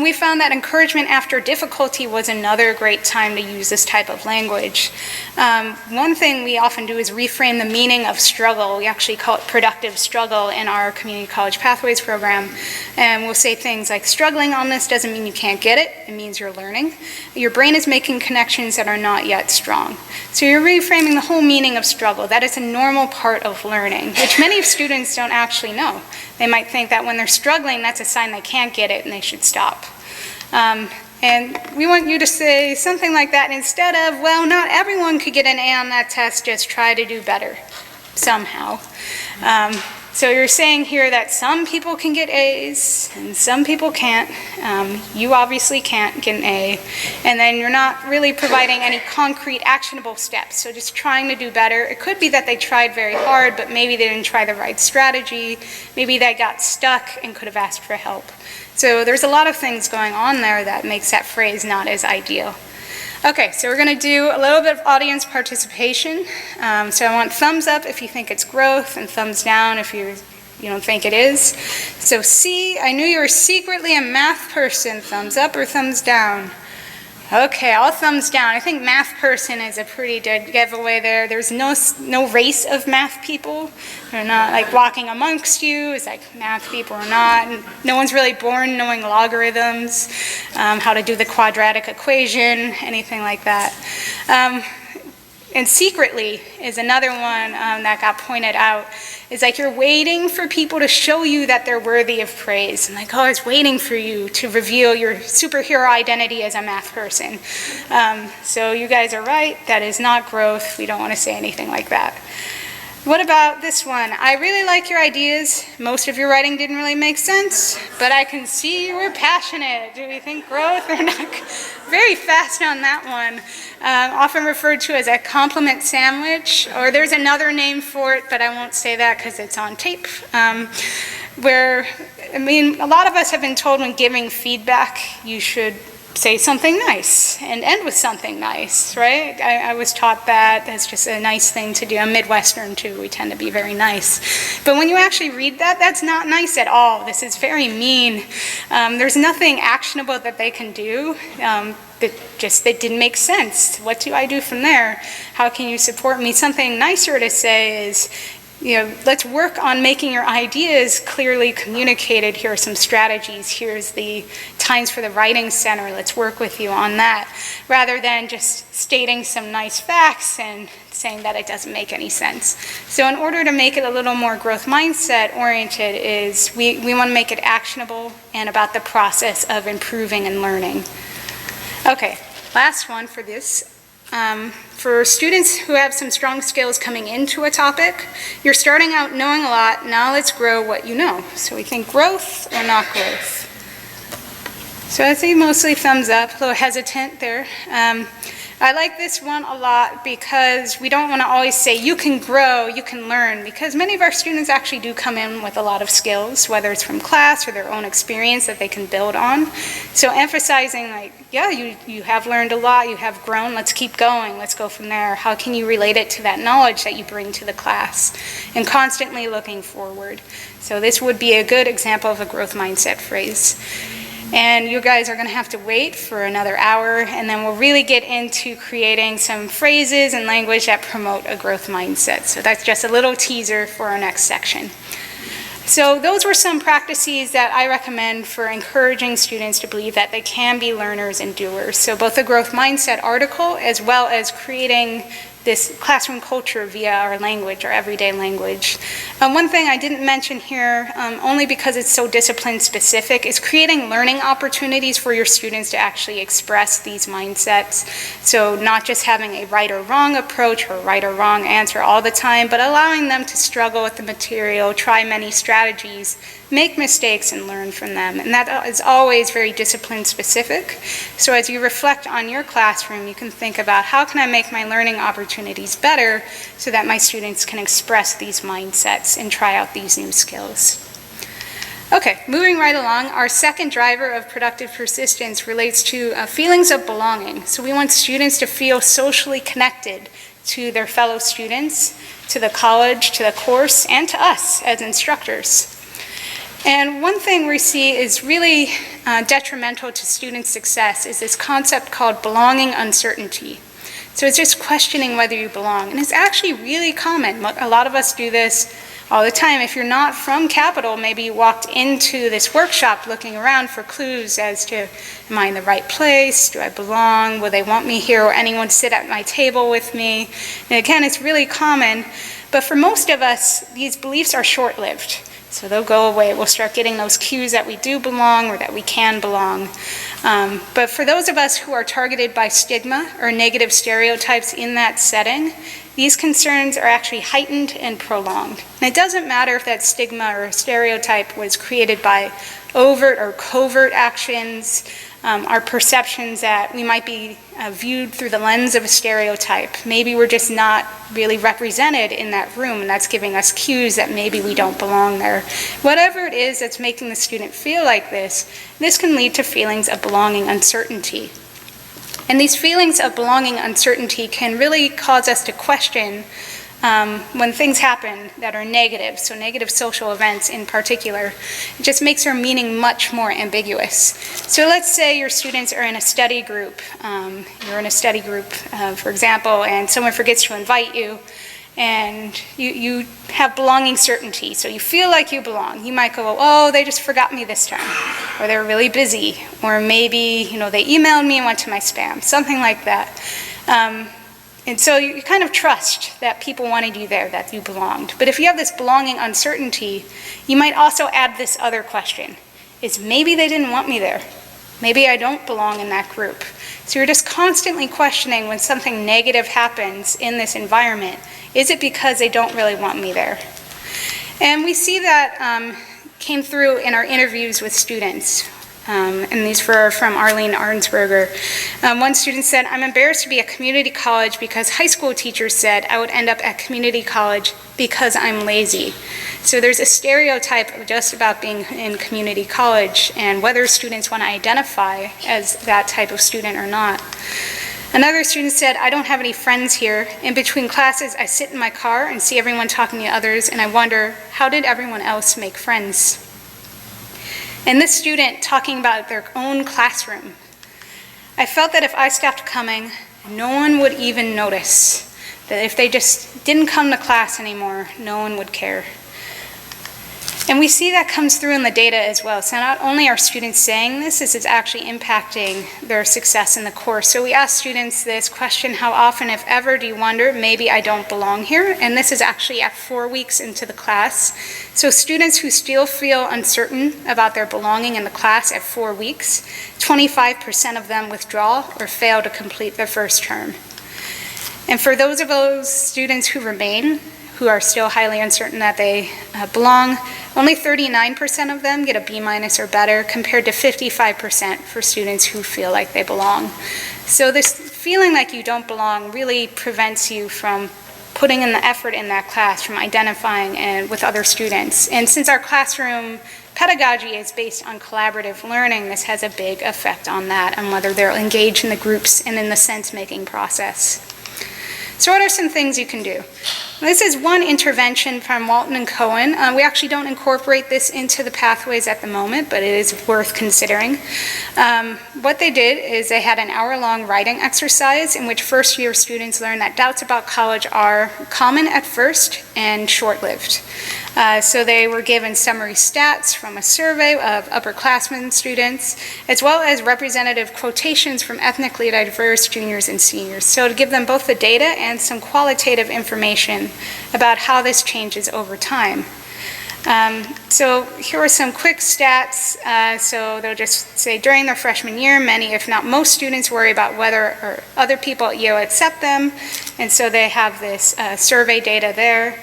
We found that encouragement after difficulty was another great time to use this type of language. One thing we often do is reframe the meaning of struggle. We actually call it productive struggle in our Community College Pathways program. And we'll say things like, struggling on this doesn't mean you can't get it, it means you're learning. Your brain is making connections that are not yet strong. So you're reframing the whole meaning of struggle. That is a normal part of learning, which many students don't actually know. They might think that when they're struggling, that's a sign they can't get it and they should stop. And we want you to say something like that instead of, well, not everyone could get an A on that test, just try to do better somehow. So you're saying here that some people can get A's and some people can't. You obviously can't get an A. And then you're not really providing any concrete actionable steps. So just trying to do better. It could be that they tried very hard, but maybe they didn't try the right strategy. Maybe they got stuck and could have asked for help. So there's a lot of things going on there that makes that phrase not as ideal. Okay, so we're going to do a little bit of audience participation. So I want thumbs up if you think it's growth and thumbs down if you don't think it is. So C, I knew you were secretly a math person. Thumbs up or thumbs down? Okay, all thumbs down. I think math person is a pretty good giveaway there. There's no race of math people. They're not like walking amongst you. It's like math people or not. And no one's really born knowing logarithms, how to do the quadratic equation, anything like that. And secretly is another one that got pointed out. It's like you're waiting for people to show you that they're worthy of praise. And like, oh, I was waiting for you to reveal your superhero identity as a math person. So you guys are right. That is not growth. We don't want to say anything like that. What about this one? I really like your ideas. Most of your writing didn't really make sense, but I can see you were passionate. Do we think growth or not? Very fast on that one. Often referred to as a compliment sandwich, or there's another name for it, but I won't say that because it's on tape. Where, I mean, a lot of us have been told when giving feedback, you should say something nice and end with something nice, right? I was taught that. That's just a nice thing to do. I'm Midwestern too. We tend to be very nice. But when you actually read that, that's not nice at all. This is very mean. There's nothing actionable that they can do. That didn't make sense. What do I do from there? How can you support me? Something nicer to say is, let's work on making your ideas clearly communicated. Here are some strategies. Here's the times for the writing center. Let's work with you on that. Rather than just stating some nice facts and saying that it doesn't make any sense. So in order to make it a little more growth mindset oriented is we want to make it actionable and about the process of improving and learning. Okay, last one for this. For students who have some strong skills coming into a topic, you're starting out knowing a lot, now let's grow what you know. So we think growth or not growth. So I see mostly thumbs up, a little hesitant there. I like this one a lot because we don't want to always say you can grow, you can learn, because many of our students actually do come in with a lot of skills, whether it's from class or their own experience that they can build on. So emphasizing like, yeah, you have learned a lot, you have grown, let's keep going, let's go from there. How can you relate it to that knowledge that you bring to the class? And constantly looking forward. So this would be a good example of a growth mindset phrase. And you guys are going to have to wait for another hour, and then we'll really get into creating some phrases and language that promote a growth mindset. So that's just a little teaser for our next section. So those were some practices that I recommend for encouraging students to believe that they can be learners and doers. So both the growth mindset article as well as creating this classroom culture via our language, our everyday language. One thing I didn't mention here, only because it's so discipline specific, is creating learning opportunities for your students to actually express these mindsets. So not just having a right or wrong approach or right or wrong answer all the time, but allowing them to struggle with the material, try many strategies, make mistakes and learn from them. And that is always very discipline specific. So as you reflect on your classroom, you can think about how can I make my learning opportunities better so that my students can express these mindsets and try out these new skills. Okay, moving right along, our second driver of productive persistence relates to feelings of belonging. So we want students to feel socially connected to their fellow students, to the college, to the course, and to us as instructors. And one thing we see is really detrimental to student success is this concept called belonging uncertainty. So it's just questioning whether you belong. And it's actually really common. A lot of us do this all the time. If you're not from Capital, maybe you walked into this workshop looking around for clues as to, am I in the right place? Do I belong? Will they want me here? Will anyone sit at my table with me? And again, it's really common. But for most of us, these beliefs are short-lived. So they'll go away. We'll start getting those cues that we do belong or that we can belong. But for those of us who are targeted by stigma or negative stereotypes in that setting, these concerns are actually heightened and prolonged. And it doesn't matter if that stigma or stereotype was created by overt or covert actions, our perceptions that we might be viewed through the lens of a stereotype. Maybe we're just not really represented in that room, and that's giving us cues that maybe we don't belong there. Whatever it is that's making the student feel like this can lead to feelings of belonging uncertainty. And these feelings of belonging uncertainty can really cause us to question when things happen that are negative, so negative social events in particular. It just makes their meaning much more ambiguous. So let's say your students are in a study group. You're in a study group, for example, and someone forgets to invite you, and you have belonging certainty, so you feel like you belong. You might go, oh, they just forgot me this time, or they're really busy, or maybe they emailed me and went to my spam, something like that. And so you kind of trust that people wanted you there, that you belonged. But if you have this belonging uncertainty, you might also add this other question, is maybe they didn't want me there. Maybe I don't belong in that group. So you're just constantly questioning when something negative happens in this environment, is it because they don't really want me there? And we see that came through in our interviews with students. And these were from Arlene Arnsberger. One student said, "I'm embarrassed to be at community college because high school teachers said I would end up at community college because I'm lazy." So there's a stereotype just about being in community college and whether students want to identify as that type of student or not. Another student said, "I don't have any friends here. In between classes, I sit in my car and see everyone talking to others, and I wonder, how did everyone else make friends?" And this student talking about their own classroom, "I felt that if I stopped coming, no one would even notice. That if they just didn't come to class anymore, no one would care." And we see that comes through in the data as well. So not only are students saying this is actually impacting their success in the course. So we ask students this question, how often, if ever, do you wonder, maybe I don't belong here? And this is actually at 4 weeks into the class. So students who still feel uncertain about their belonging in the class at 4 weeks, 25% of them withdraw or fail to complete their first term. And for those of those students who remain, who are still highly uncertain that they belong, only 39% of them get a B- or better, compared to 55% for students who feel like they belong. So this feeling like you don't belong really prevents you from putting in the effort in that class, from identifying with other students. And since our classroom pedagogy is based on collaborative learning, this has a big effect on that, on whether they'll engage in the groups and in the sense-making process. So what are some things you can do? This is one intervention from Walton and Cohen. We actually don't incorporate this into the pathways at the moment, but it is worth considering. What they did is they had an hour-long writing exercise in which first-year students learned that doubts about college are common at first and short-lived. So they were given summary stats from a survey of upperclassmen students, as well as representative quotations from ethnically diverse juniors and seniors. So to give them both the data and some qualitative information about how this changes over time. So here are some quick stats. So they'll just say during their freshman year, many, if not most students worry about whether or other people at Yale accept them. And so they have this survey data there,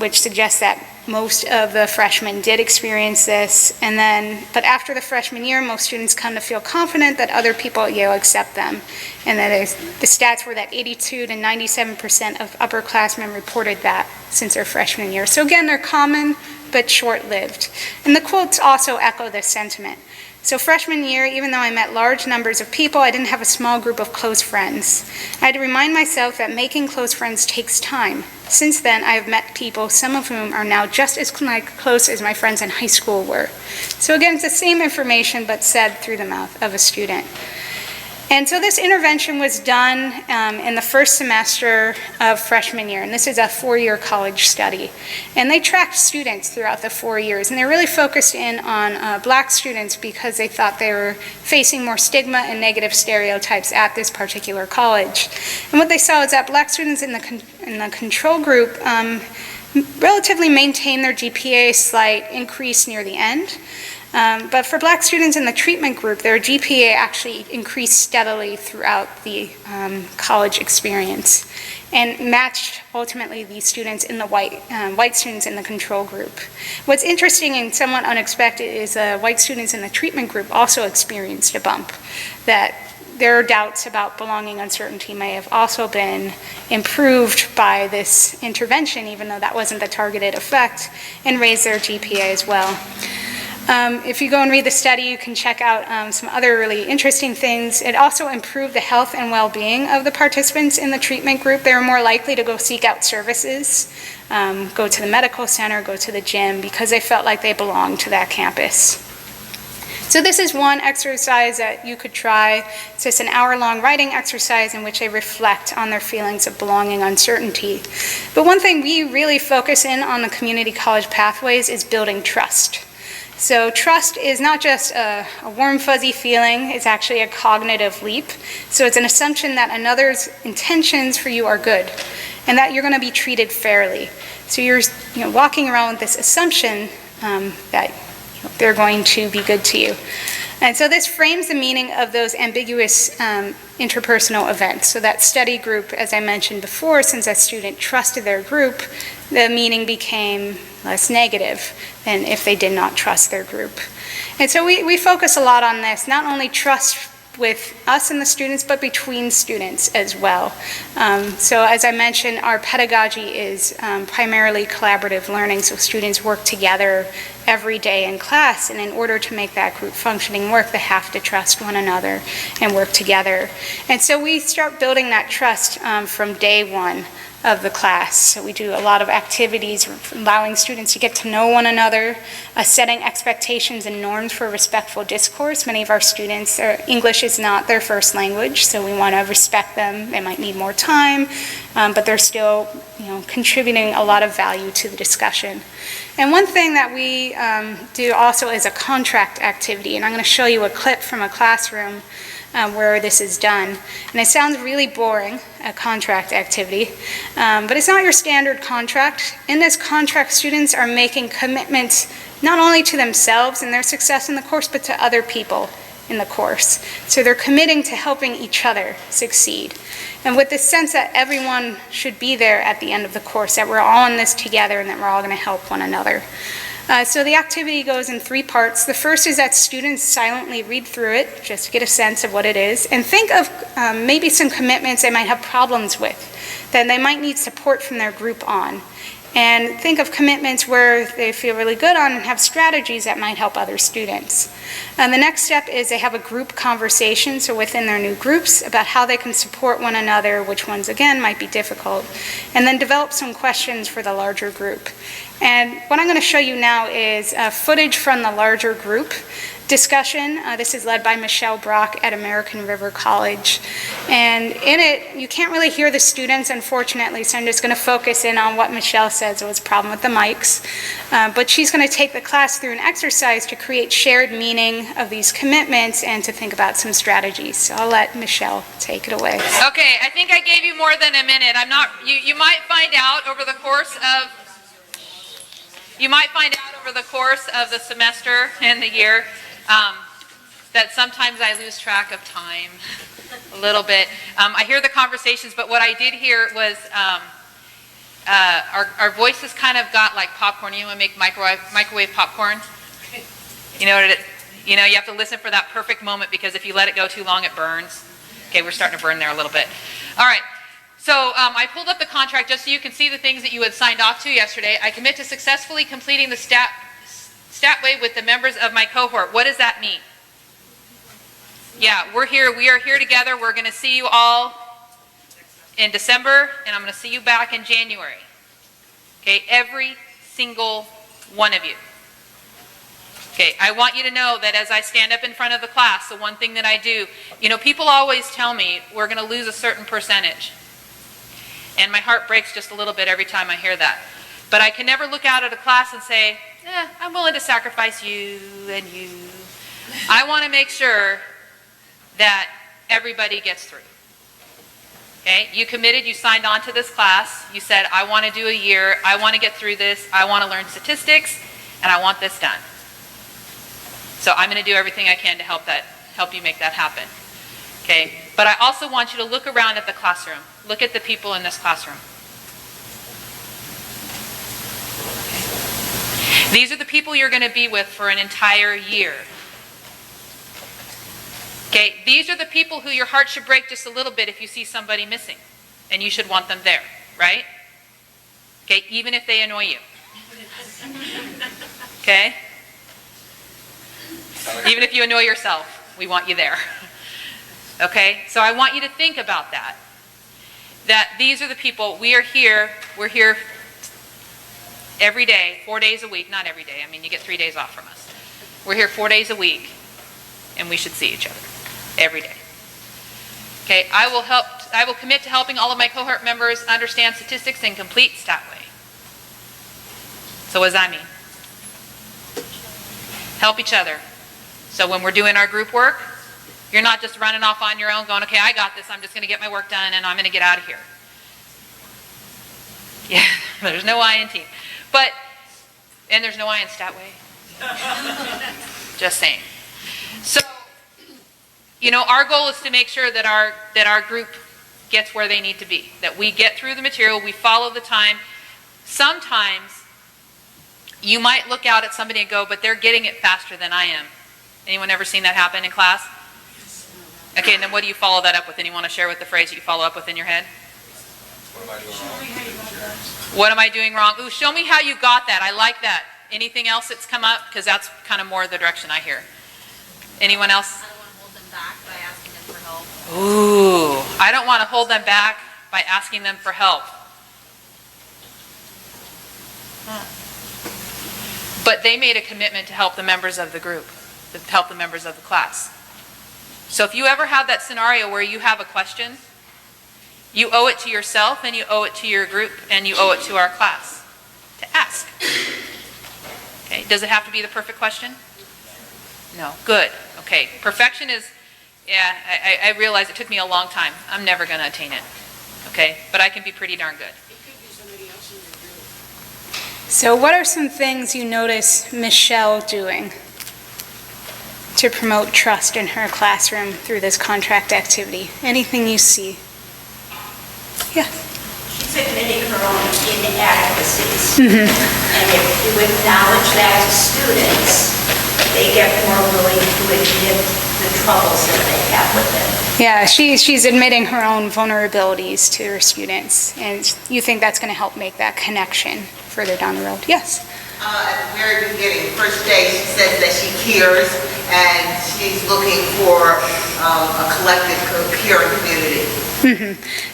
which suggests that most of the freshmen did experience this. And then, but after the freshman year, most students come to feel confident that other people at Yale accept them. And then the stats were that 82 to 97% of upperclassmen reported that since their freshman year. So again, they're common, but short-lived. And the quotes also echo this sentiment. So freshman year, even though I met large numbers of people, I didn't have a small group of close friends. I had to remind myself that making close friends takes time. Since then, I have met people, some of whom are now just as close as my friends in high school were. So again, it's the same information, but said through the mouth of a student. And so this intervention was done in the first semester of freshman year, and this is a 4-year college study. And they tracked students throughout the 4 years, and they really focused in on Black students because they thought they were facing more stigma and negative stereotypes at this particular college. And what they saw is that Black students in the control group relatively maintained their GPA, slight increase near the end. But for Black students in the treatment group, their GPA actually increased steadily throughout the college experience and matched ultimately these students in the white students in the control group. What's interesting and somewhat unexpected is white students in the treatment group also experienced a bump, that their doubts about belonging uncertainty may have also been improved by this intervention, even though that wasn't the targeted effect, and raised their GPA as well. If you go and read the study, you can check out some other really interesting things. It also improved the health and well-being of the participants in the treatment group. They were more likely to go seek out services, go to the medical center, go to the gym, because they felt like they belonged to that campus. So this is one exercise that you could try. It's just an hour-long writing exercise in which they reflect on their feelings of belonging uncertainty. But one thing we really focus in on the community college pathways is building trust. So trust is not just a warm, fuzzy feeling, it's actually a cognitive leap. So it's an assumption that another's intentions for you are good and that you're going to be treated fairly. So you're walking around with this assumption that they're going to be good to you. And so this frames the meaning of those ambiguous interpersonal events. So that study group, as I mentioned before, since that student trusted their group, the meaning became less negative than if they did not trust their group. And so we focus a lot on this, not only trust with us and the students, but between students as well. So as I mentioned, our pedagogy is primarily collaborative learning, so students work together every day in class, and in order to make that group functioning work, they have to trust one another and work together. And so we start building that trust from day one of the class. So we do a lot of activities allowing students to get to know one another, setting expectations and norms for respectful discourse. Many of our students, English is not their first language, so we want to respect them. They might need more time, but they're still contributing a lot of value to the discussion. And one thing that we do also is a contract activity, and I'm going to show you a clip from a classroom where this is done. And it sounds really boring, a contract activity, but it's not your standard contract. In this contract, students are making commitments not only to themselves and their success in the course, but to other people in the course. So they're committing to helping each other succeed. And with this sense that everyone should be there at the end of the course, that we're all in this together and that we're all going to help one another. So the activity goes in 3 parts. The first is that students silently read through it, just to get a sense of what it is, and think of maybe some commitments they might have problems with, that they might need support from their group on. And think of commitments where they feel really good on and have strategies that might help other students. And the next step is they have a group conversation, so within their new groups, about how they can support one another, which ones, again, might be difficult, and then develop some questions for the larger group. And what I'm going to show you now is footage from the larger group discussion. This is led by Michelle Brock at American River College. And in it, you can't really hear the students, unfortunately, so I'm just going to focus in on what Michelle says. There was a problem with the mics. But she's going to take the class through an exercise to create shared meaning of these commitments and to think about some strategies. So I'll let Michelle take it away. Okay, I think I gave you more than a minute. You might find out over the course of the semester and the year that sometimes I lose track of time a little bit. I hear the conversations, but what I did hear was our voices kind of got like popcorn. You want to make microwave popcorn? You know what it is? You have to listen for that perfect moment, because if you let it go too long, it burns. Okay, we're starting to burn there a little bit. All right. So I pulled up the contract just so you can see the things that you had signed off to yesterday. I commit to successfully completing the Statway with the members of my cohort. What does that mean? Yeah, we're here. We are here together. We're going to see you all in December, and I'm going to see you back in January. Okay, every single one of you. Okay, I want you to know that as I stand up in front of the class, the one thing that I do, people always tell me we're going to lose a certain percentage. And my heart breaks just a little bit every time I hear that. But I can never look out at a class and say, I'm willing to sacrifice you and you. I want to make sure that everybody gets through. Okay? You committed, you signed on to this class. You said, I want to do a year. I want to get through this. I want to learn statistics, and I want this done. So I'm going to do everything I can to help you make that happen. Okay? But I also want you to look around at the classroom. Look at the people in this classroom. Okay. These are the people you're going to be with for an entire year. Okay, these are the people who your heart should break just a little bit if you see somebody missing, and you should want them there, right? Okay, even if they annoy you. Okay? Even if you annoy yourself, we want you there. Okay, so I want you to think about that. That these are the people, we're here every day, 4 days a week, not every day, you get 3 days off from us. We're here 4 days a week, and we should see each other every day. Okay, I will commit to helping all of my cohort members understand statistics and complete Statway. So what does that mean? Help each other. So when we're doing our group work, you're not just running off on your own going, okay, I got this, I'm just going to get my work done and I'm going to get out of here. Yeah, there's no I in team. And there's no I in Statway. Just saying. So, our goal is to make sure that our group gets where they need to be, that we get through the material, we follow the time. Sometimes you might look out at somebody and go, but they're getting it faster than I am. Anyone ever seen that happen in class? Okay, and then what do you follow that up with? And you want to share with the phrase that you follow up with in your head? What am I doing wrong? Ooh, show me how you got that. I like that. Anything else that's come up? Because that's kind of more the direction I hear. Anyone else? I don't want to hold them back by asking them for help. Ooh, I don't want to hold them back by asking them for help. But they made a commitment to help the members of the group, to help the members of the class. So if you ever have that scenario where you have a question, you owe it to yourself and you owe it to your group and you owe it to our class to ask. Okay, does it have to be the perfect question? No, good. Okay, perfection is, yeah, I realize it took me a long time. I'm never going to attain it. Okay, but I can be pretty darn good. So what are some things you notice Michelle doing to promote trust in her classroom through this contract activity? Anything you see? Yeah. She's admitting her own inadequacies. And if you acknowledge that to students, they get more willing to admit the troubles that they have with it. Yeah, she's admitting her own vulnerabilities to her students, and you think that's going to help make that connection further down the road. Yes? At the very beginning, first day, she says that she cares and she's looking for a collective, caring community.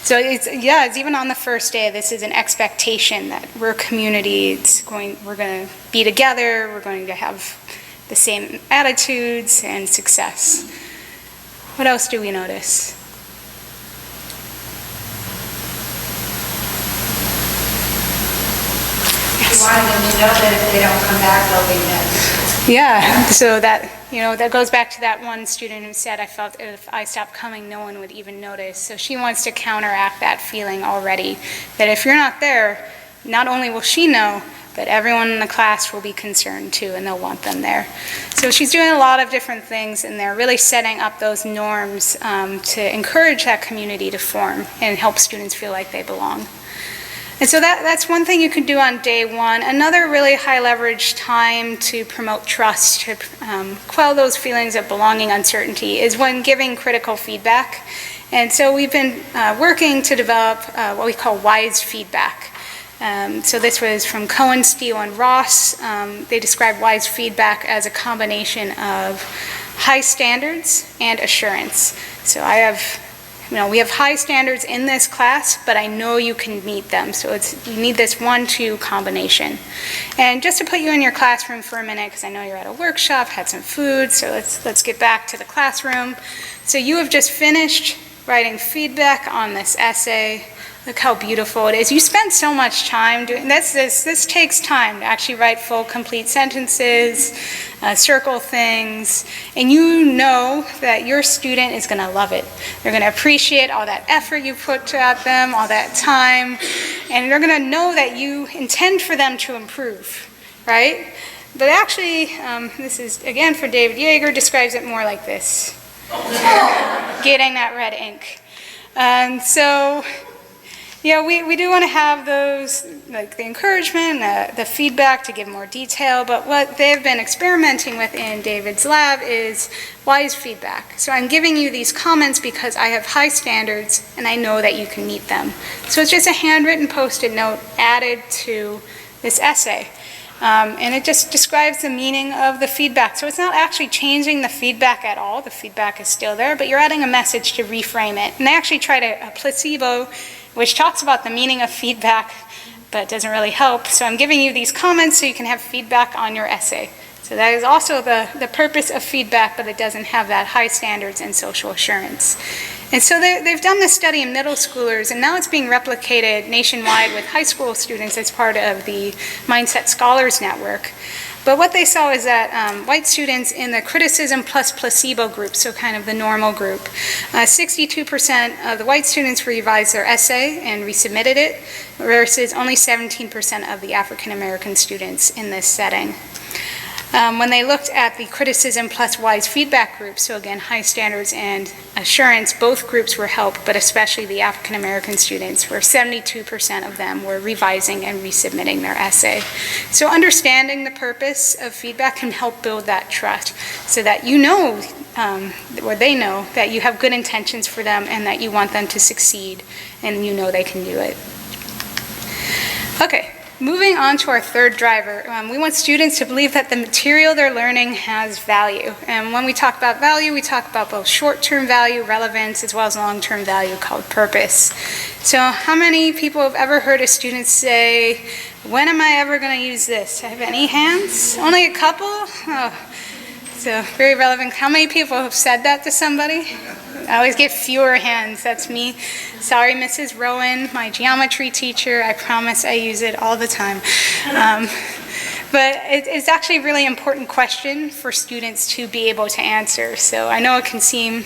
So it's even on the first day, this is an expectation that we're a community, we're going to be together, we're going to have the same attitudes and success. What else do we notice? You want them to know that if they don't come back, they'll be missed. Yeah, so that goes back to that one student who said, I felt if I stopped coming, no one would even notice. So she wants to counteract that feeling already, that if you're not there, not only will she know, but everyone in the class will be concerned too, and they'll want them there. So she's doing a lot of different things, and they're really setting up those norms to encourage that community to form and help students feel like they belong. And so that's one thing you can do on day one. Another really high leverage time to promote trust, to quell those feelings of belonging uncertainty, is when giving critical feedback. And so we've been working to develop what we call wise feedback. So this was from Cohen, Steele, and Ross. They describe wise feedback as a combination of high standards and assurance. So we have high standards in this class, but I know you can meet them. So you need this 1-2 combination. And just to put you in your classroom for a minute, because I know you're at a workshop, had some food, so let's get back to the classroom. So you have just finished writing feedback on this essay. Look how beautiful it is. You spend so much time doing this. This takes time to actually write full, complete sentences, circle things, and you know that your student is going to love it. They're going to appreciate all that effort you put at them, all that time, and they're going to know that you intend for them to improve, right? But actually, this is, again, for David Yeager, describes it more like this. Getting that red ink. And so, yeah, we do want to have those, like the encouragement, the feedback to give more detail, but what they've been experimenting with in David's lab is wise feedback. So I'm giving you these comments because I have high standards and I know that you can meet them. So it's just a handwritten post-it note added to this essay. And it just describes the meaning of the feedback. So it's not actually changing the feedback at all. The feedback is still there, but you're adding a message to reframe it. And they actually tried a placebo, which talks about the meaning of feedback, but doesn't really help. So I'm giving you these comments so you can have feedback on your essay. So that is also the purpose of feedback, but it doesn't have that high standards and social assurance. And so they've done this study in middle schoolers, and now it's being replicated nationwide with high school students as part of the Mindset Scholars Network. But what they saw is that white students in the criticism plus placebo group, so kind of the normal group, 62% of the white students revised their essay and resubmitted it, versus only 17% of the African American students in this setting. When they looked at the criticism plus wise feedback group, so again, high standards and assurance, both groups were helped, but especially the African American students, where 72% of them were revising and resubmitting their essay. So understanding the purpose of feedback can help build that trust, so that you know, or they know, that you have good intentions for them and that you want them to succeed, and you know they can do it. Okay. Moving on to our third driver, we want students to believe that the material they're learning has value. And when we talk about value, we talk about both short-term value, relevance, as well as long-term value called purpose. So how many people have ever heard a student say, when am I ever going to use this? Have any hands? Only a couple? Oh. So very relevant. How many people have said that to somebody? I always get fewer hands. That's me. Sorry, Mrs. Rowan, my geometry teacher. I promise I use it all the time. But it's actually a really important question for students to be able to answer. So I know it can seem,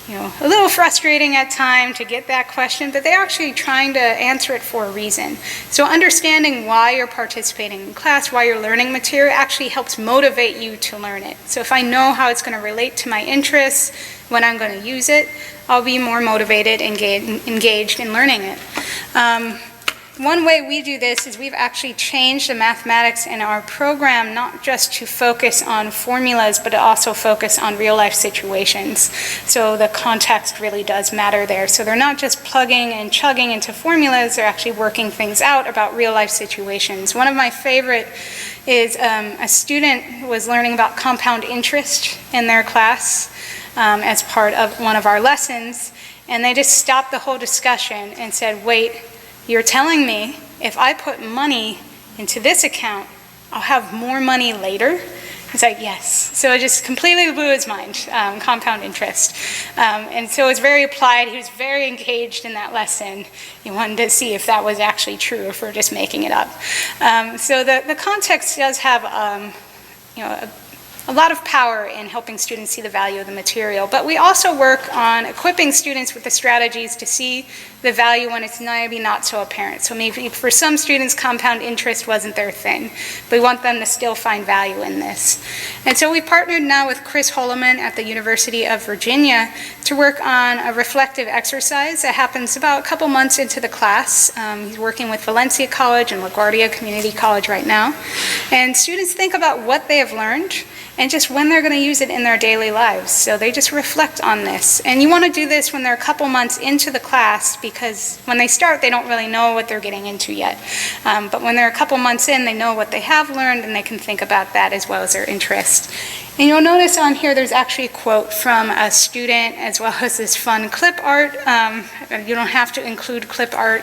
a little frustrating at times to get that question, but they're actually trying to answer it for a reason. So understanding why you're participating in class, why you're learning material, actually helps motivate you to learn it. So if I know how it's going to relate to my interests, when I'm going to use it, I'll be more motivated and engaged in learning it. One way we do this is we've actually changed the mathematics in our program, not just to focus on formulas, but to also focus on real life situations. So the context really does matter there. So they're not just plugging and chugging into formulas, they're actually working things out about real life situations. One of my favorite is a student was learning about compound interest in their class as part of one of our lessons, and they just stopped the whole discussion and said, wait, you're telling me if I put money into this account, I'll have more money later? He's like, yes. So it just completely blew his mind, compound interest. And so it was very applied. He was very engaged in that lesson. He wanted to see if that was actually true or if we're just making it up. So the context does have a lot of power in helping students see the value of the material, but we also work on equipping students with the strategies to see the value when it's maybe not so apparent. So maybe for some students, compound interest wasn't their thing, but we want them to still find value in this. And so we partnered now with Chris Holloman at the University of Virginia to work on a reflective exercise that happens about a couple months into the class. He's working with Valencia College and LaGuardia Community College right now. And students think about what they have learned and just when they're going to use it in their daily lives. So they just reflect on this. And you want to do this when they're a couple months into the class, because when they start, they don't really know what they're getting into yet. But when they're a couple months in, they know what they have learned, and they can think about that as well as their interest. And you'll notice on here there's actually a quote from a student as well as this fun clip art. You don't have to include clip art.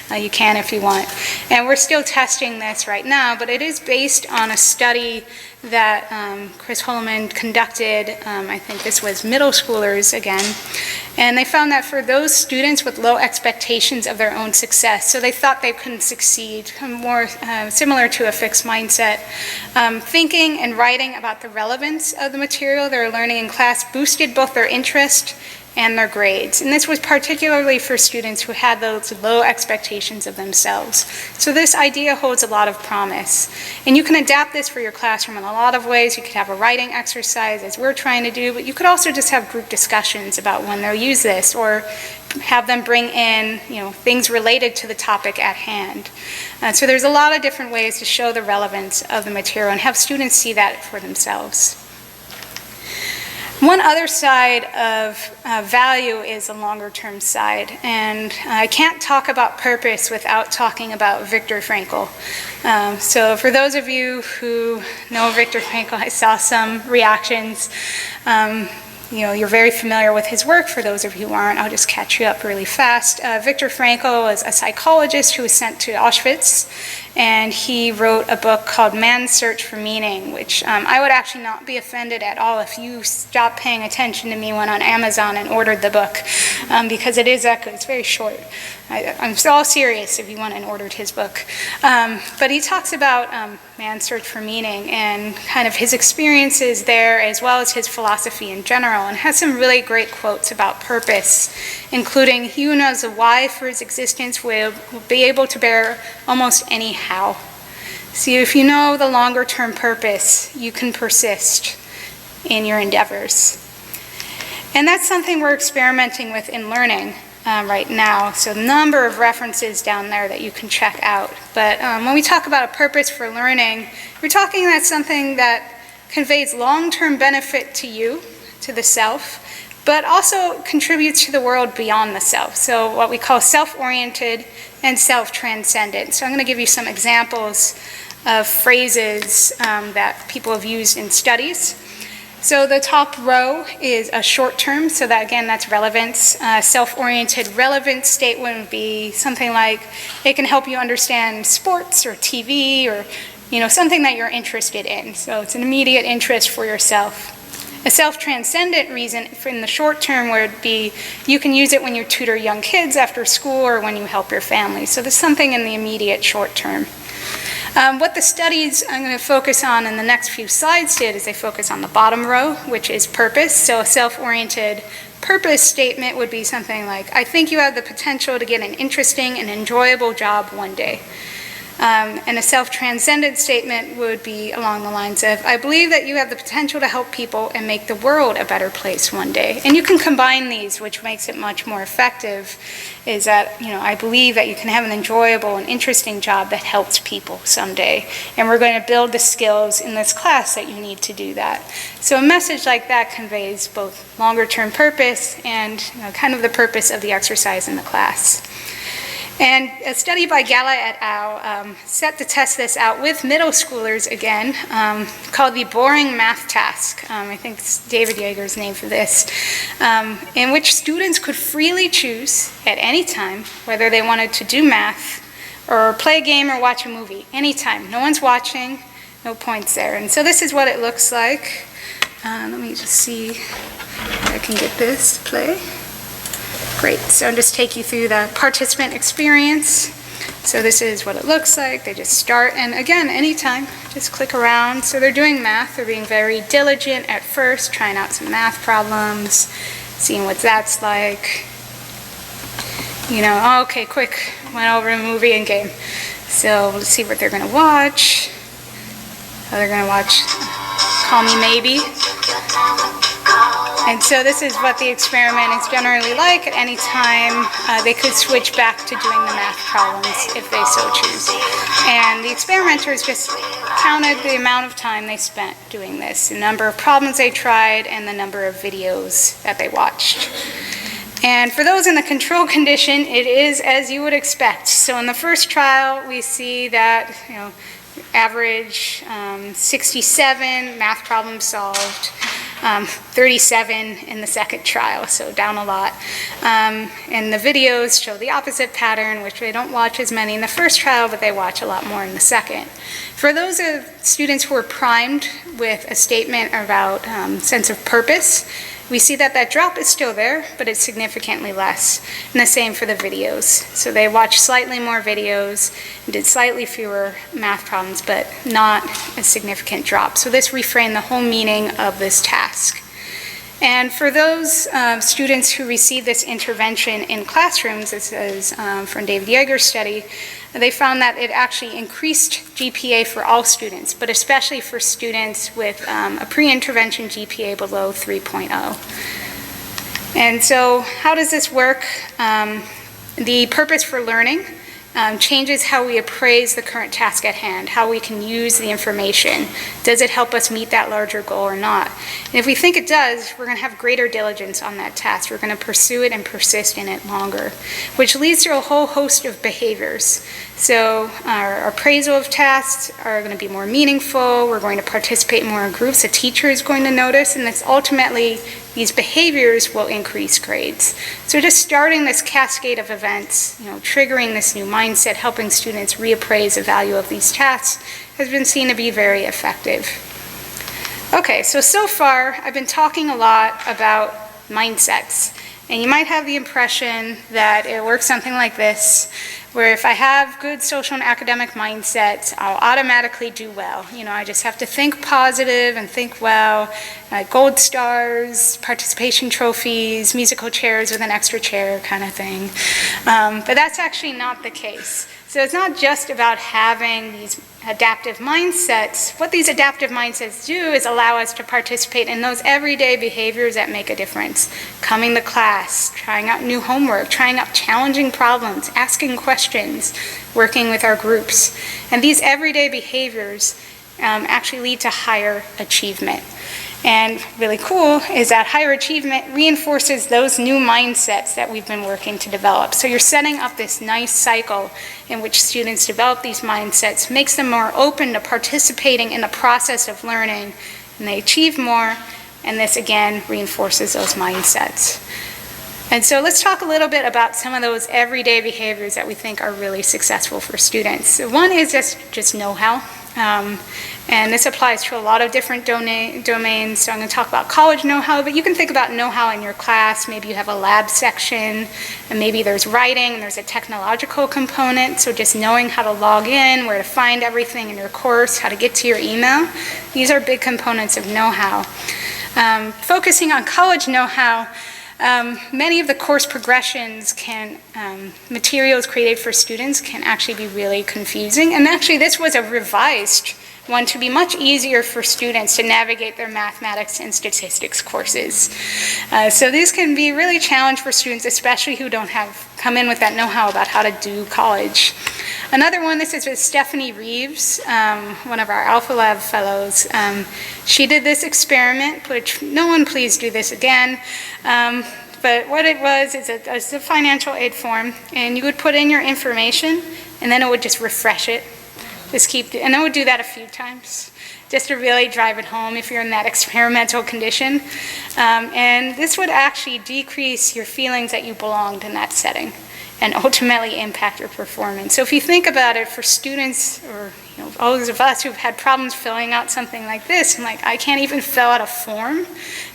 You can if you want. And we're still testing this right now, but it is based on a study that Chris Holloman conducted. I think this was middle schoolers again. And they found that for those students with low expectations of their own success, so they thought they couldn't succeed, more similar to a fixed mindset, thinking and writing about the relevance of the material they're learning in class boosted both their interest and their grades. And this was particularly for students who had those low expectations of themselves. So this idea holds a lot of promise. And you can adapt this for your classroom in a lot of ways. You could have a writing exercise, as we're trying to do, but you could also just have group discussions about when they'll use this, or have them bring in things related to the topic at hand. So there's a lot of different ways to show the relevance of the material and have students see that for themselves. One other side of value is a longer-term side, and I can't talk about purpose without talking about Viktor Frankl. So for those of you who know Viktor Frankl, I saw some reactions. You're very familiar with his work. For those of you who aren't, I'll just catch you up really fast. Viktor Frankl was a psychologist who was sent to Auschwitz, and he wrote a book called Man's Search for Meaning, which I would actually not be offended at all if you stopped paying attention to me, went on Amazon and ordered the book, because it is that good. It's very short. I'm all serious if you went and ordered his book. But he talks about man's search for meaning and kind of his experiences there, as well as his philosophy in general, and has some really great quotes about purpose, including, "He who knows the why for his existence will be able to bear almost any how." See, if you know the longer term purpose, you can persist in your endeavors. And that's something we're experimenting with in learning right now. So a number of references down there that you can check out. But when we talk about a purpose for learning, we're talking about something that conveys long-term benefit to you, to the self, but also contributes to the world beyond the self. So what we call self-oriented and self-transcendent. So I'm going to give you some examples of phrases that people have used in studies. So the top row is a short term, so that again, that's relevance. Self-oriented relevance statement would be something like, it can help you understand sports or TV or something that you're interested in. So it's an immediate interest for yourself. A self-transcendent reason in the short term would be, you can use it when you tutor young kids after school or when you help your family. So there's something in the immediate short term. What the studies I'm going to focus on in the next few slides did is they focus on the bottom row, which is purpose. So a self-oriented purpose statement would be something like, I think you have the potential to get an interesting and enjoyable job one day. And a self-transcendent statement would be along the lines of, I believe that you have the potential to help people and make the world a better place one day. And you can combine these, which makes it much more effective, is that, I believe that you can have an enjoyable and interesting job that helps people someday. And we're going to build the skills in this class that you need to do that. So a message like that conveys both longer-term purpose and kind of the purpose of the exercise in the class. And a study by Gala et al. Set to test this out with middle schoolers again, called the boring math task. I think it's David Yeager's name for this, in which students could freely choose at any time whether they wanted to do math or play a game or watch a movie, anytime. No one's watching, no points there. And so this is what it looks like. Let me just see if I can get this to play. Great, so I'll just take you through the participant experience. So this is what it looks like. They just start, and again, anytime, just click around. So they're doing math. They're being very diligent at first, trying out some math problems, seeing what that's like. Oh, okay, quick, went over a movie and game. So let's see what they're going to watch. They're going to watch Call Me Maybe. And so this is what the experiment is generally like. At any time, they could switch back to doing the math problems if they so choose. And the experimenters just counted the amount of time they spent doing this, the number of problems they tried, and the number of videos that they watched. And for those in the control condition, it is as you would expect. So in the first trial, we see that, average 67 math problems solved. 37 in the second trial, so down a lot. And the videos show the opposite pattern, which they don't watch as many in the first trial, but they watch a lot more in the second. For those students who are primed with a statement about sense of purpose, we see that that drop is still there, but it's significantly less. And the same for the videos. So they watched slightly more videos, did slightly fewer math problems, but not a significant drop. So this reframed the whole meaning of this task. And for those students who received this intervention in classrooms, this is from David Yeager's study, they found that it actually increased GPA for all students, but especially for students with a pre-intervention GPA below 3.0. And so how does this work? The purpose for learning changes how we appraise the current task at hand, how we can use the information. Does it help us meet that larger goal or not? And if we think it does, we're going to have greater diligence on that task. We're going to pursue it and persist in it longer, which leads to a whole host of behaviors. So our appraisal of tasks are going to be more meaningful. We're going to participate more in groups. A teacher is going to notice, and this ultimately these behaviors will increase grades. So just starting this cascade of events, triggering this new mindset, helping students reappraise the value of these tasks has been seen to be very effective. Okay, so far I've been talking a lot about mindsets. And you might have the impression that it works something like this, where if I have good social and academic mindsets, I'll automatically do well. I just have to think positive and think well, gold stars, participation trophies, musical chairs with an extra chair kind of thing. But that's actually not the case. So it's not just about having these adaptive mindsets. What these adaptive mindsets do is allow us to participate in those everyday behaviors that make a difference. Coming to class, trying out new homework, trying out challenging problems, asking questions, working with our groups. And these everyday behaviors actually lead to higher achievement. And really cool is that higher achievement reinforces those new mindsets that we've been working to develop. So you're setting up this nice cycle in which students develop these mindsets, makes them more open to participating in the process of learning, and they achieve more, and this again reinforces those mindsets. And so let's talk a little bit about some of those everyday behaviors that we think are really successful for students. So one is just know-how. And this applies to a lot of different domains. So I'm going to talk about college know-how, but you can think about know-how in your class. Maybe you have a lab section, and maybe there's writing, and there's a technological component. So just knowing how to log in, where to find everything in your course, how to get to your email. These are big components of know-how. Focusing on college know-how, many of the course progressions materials created for students can actually be really confusing. And actually this was a revised one to be much easier for students to navigate their mathematics and statistics courses. So these can be really challenging for students, especially who don't come in with that know-how about how to do college. Another one, this is with Stephanie Reeves, one of our Alpha Lab fellows. She did this experiment, which no one please do this again. But what it was is a financial aid form, and you would put in your information, and then it would just refresh it. And I would do that a few times, just to really drive it home if you're in that experimental condition. And this would actually decrease your feelings that you belonged in that setting and ultimately impact your performance. So if you think about it, for students or all those of us who've had problems filling out something like this, I'm like, I can't even fill out a form.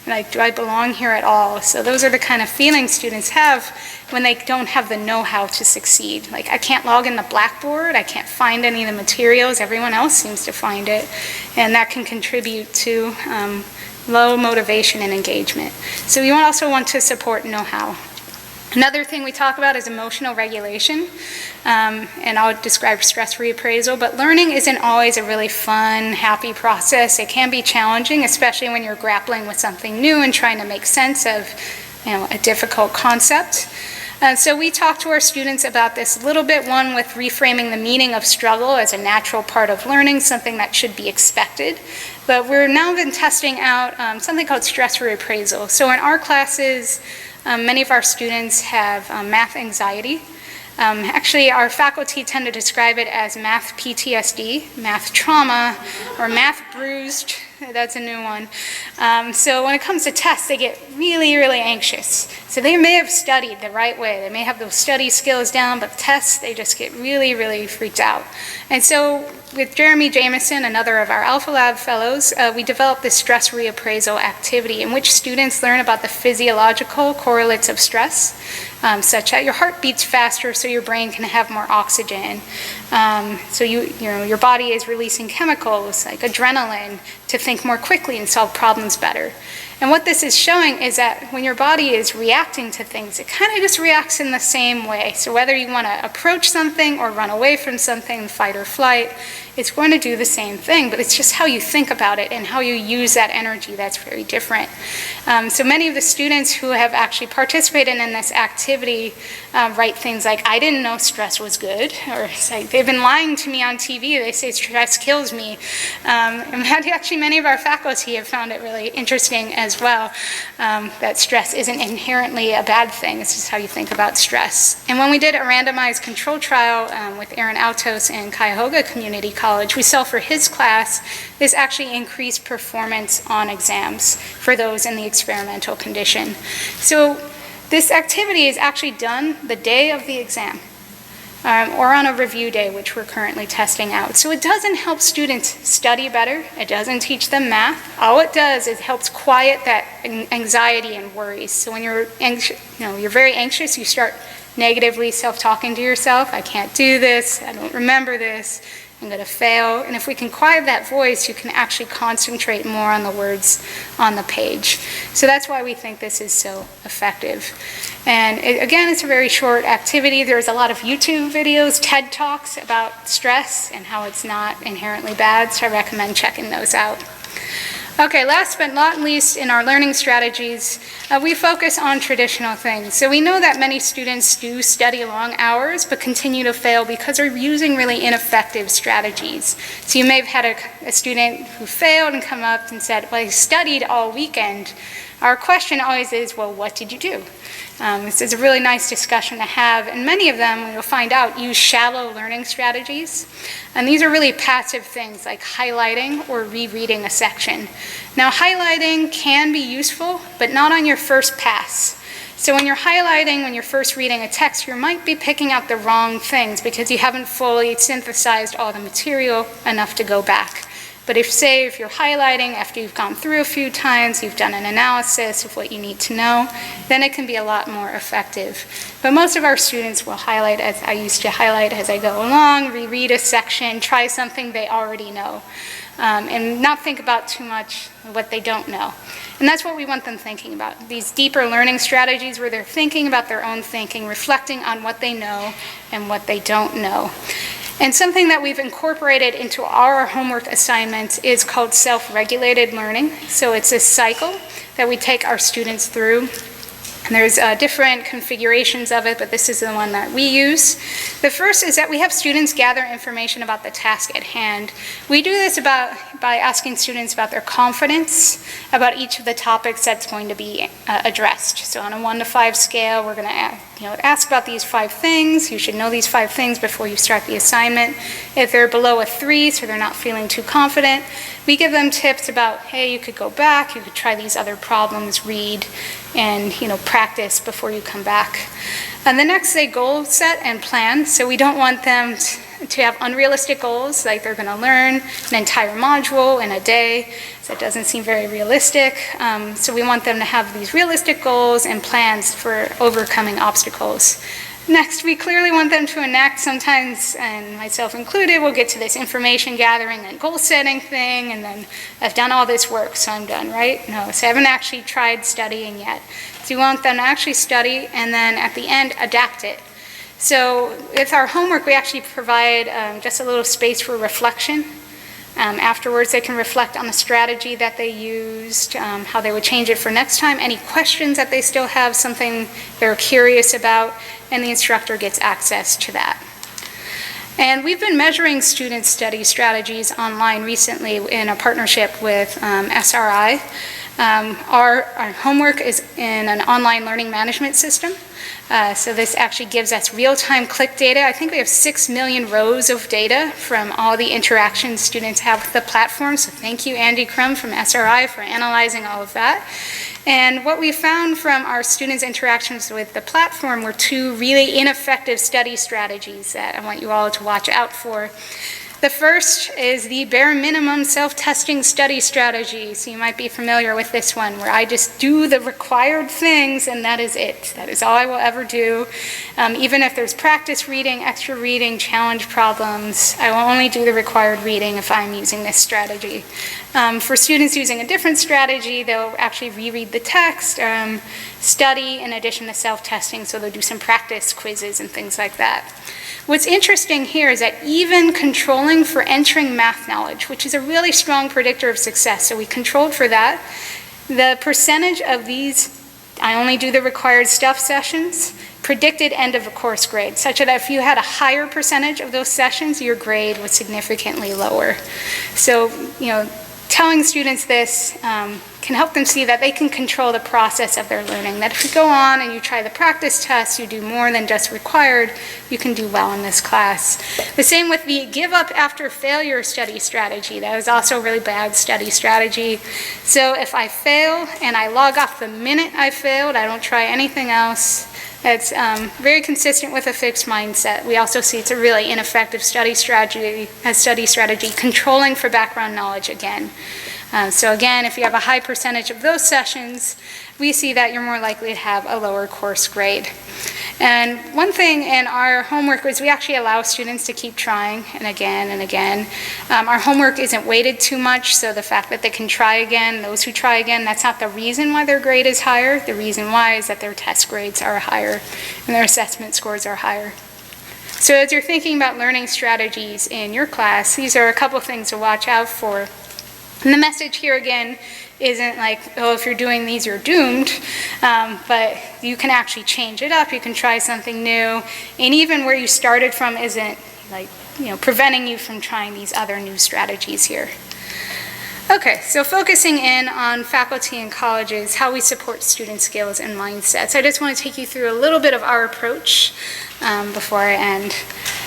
And do I belong here at all? So those are the kind of feelings students have when they don't have the know-how to succeed. Like, I can't log in the Blackboard, I can't find any of the materials, everyone else seems to find it. And that can contribute to low motivation and engagement. So you also want to support know-how. Another thing we talk about is emotional regulation, and I'll describe stress reappraisal, but learning isn't always a really fun, happy process. It can be challenging, especially when you're grappling with something new and trying to make sense of a difficult concept. So we talk to our students about this a little bit, one with reframing the meaning of struggle as a natural part of learning, something that should be expected. But we're now been testing out something called stress reappraisal. So in our classes, many of our students have math anxiety. Actually, our faculty tend to describe it as math PTSD, math trauma, or math bruised. That's a new one. So when it comes to tests, they get really, really anxious. So they may have studied the right way. They may have those study skills down, but tests, they just get really, really freaked out. And so with Jeremy Jameson, another of our Alpha Lab fellows, we developed this stress reappraisal activity in which students learn about the physiological correlates of stress, such that your heart beats faster so your brain can have more oxygen. So your body is releasing chemicals like adrenaline to think more quickly and solve problems better. And what this is showing is that when your body is reacting to things, it kind of just reacts in the same way. So whether you want to approach something or run away from something, fight or flight, it's going to do the same thing, but it's just how you think about it and how you use that energy that's very different. So many of the students who have actually participated in this activity write things like, I didn't know stress was good, or it's like, they've been lying to me on TV, they say stress kills me. And actually many of our faculty have found it really interesting as well, that stress isn't inherently a bad thing. It's just how you think about stress. And when we did a randomized control trial with Aaron Altos in Cuyahoga Community College, we saw for his class, this actually increased performance on exams for those in the experimental condition. So this activity is actually done the day of the exam. Or on a review day, which we're currently testing out. So it doesn't help students study better. It doesn't teach them math. All it does is helps quiet that anxiety and worries. So when you're anxious, you're very anxious, you start negatively self-talking to yourself. I can't do this. I don't remember this. I'm going to fail. And if we can quiet that voice, you can actually concentrate more on the words on the page. So that's why we think this is so effective. And again, it's a very short activity. There's a lot of YouTube videos, TED Talks about stress and how it's not inherently bad, so I recommend checking those out. Okay, last but not least, in our learning strategies, we focus on traditional things. So we know that many students do study long hours, but continue to fail because they're using really ineffective strategies. So you may have had a student who failed and come up and said, well, I studied all weekend. Our question always is, well, what did you do? This is a really nice discussion to have, and many of them, you'll find out, use shallow learning strategies. And these are really passive things like highlighting or rereading a section. Now, highlighting can be useful, but not on your first pass. So when you're highlighting, when you're first reading a text, you might be picking out the wrong things because you haven't fully synthesized all the material enough to go back. But if you're highlighting after you've gone through a few times, you've done an analysis of what you need to know, then it can be a lot more effective. But most of our students will highlight, as I used to highlight as I go along, reread a section, try something they already know, and not think about too much what they don't know. And that's what we want them thinking about, these deeper learning strategies where they're thinking about their own thinking, reflecting on what they know and what they don't know. And something that we've incorporated into our homework assignments is called self-regulated learning. So it's a cycle that we take our students through. And there's different configurations of it, but this is the one that we use. The first is that we have students gather information about the task at hand. We do this by asking students about their confidence about each of the topics that's going to be addressed. So on a 1 to 5 scale, we're going to ask about these 5 things. You should know these 5 things before you start the assignment. If they're below a 3, so they're not feeling too confident, we give them tips about, hey, you could go back, you could try these other problems, read, and practice before you come back. And the next, they goal set and plan. So we don't want them to have unrealistic goals, like they're going to learn an entire module in a day. So that doesn't seem very realistic. So we want them to have these realistic goals and plans for overcoming obstacles. Next, we clearly want them to enact sometimes, and myself included, we'll get to this information gathering and goal setting thing, and then I've done all this work, so I'm done, right? No, so I haven't actually tried studying yet. So you want them to actually study, and then at the end, adapt it. So with our homework, we actually provide just a little space for reflection. Afterwards, they can reflect on the strategy that they used, how they would change it for next time, any questions that they still have, something they're curious about, and the instructor gets access to that. And we've been measuring student study strategies online recently in a partnership with SRI. Our homework is in an online learning management system. So this actually gives us real-time click data. I think we have 6 million rows of data from all the interactions students have with the platform. So thank you, Andy Crum from SRI, for analyzing all of that. And what we found from our students' interactions with the platform were 2 really ineffective study strategies that I want you all to watch out for. The first is the bare minimum self-testing study strategy. So you might be familiar with this one, where I just do the required things and that is it. That is all I will ever do. Even if there's practice reading, extra reading, challenge problems, I will only do the required reading if I'm using this strategy. For students using a different strategy, they'll actually reread the text, study in addition to self-testing, so they'll do some practice quizzes and things like that. What's interesting here is that even controlling for entering math knowledge, which is a really strong predictor of success, so we controlled for that, the percentage of these I only do the required stuff sessions predicted end of a course grade, such that if you had a higher percentage of those sessions, your grade was significantly lower. So, telling students this can help them see that they can control the process of their learning, that if you go on and you try the practice tests, you do more than just required, you can do well in this class. The same with the give up after failure study strategy. That was also a really bad study strategy. So if I fail and I log off the minute I failed, I don't try anything else, that's very consistent with a fixed mindset. We also see it's a really ineffective study strategy, controlling for background knowledge again. So again, if you have a high percentage of those sessions, we see that you're more likely to have a lower course grade. And one thing in our homework is we actually allow students to keep trying and again and again. Our homework isn't weighted too much, so the fact that they can try again, those who try again, that's not the reason why their grade is higher. The reason why is that their test grades are higher and their assessment scores are higher. So as you're thinking about learning strategies in your class, these are a couple things to watch out for. And the message here again isn't like, oh, if you're doing these, you're doomed, but you can actually change it up. You can try something new, and even where you started from isn't like, preventing you from trying these other new strategies here. Okay, so focusing in on faculty and colleges, how we support student skills and mindsets. I just want to take you through a little bit of our approach before I end.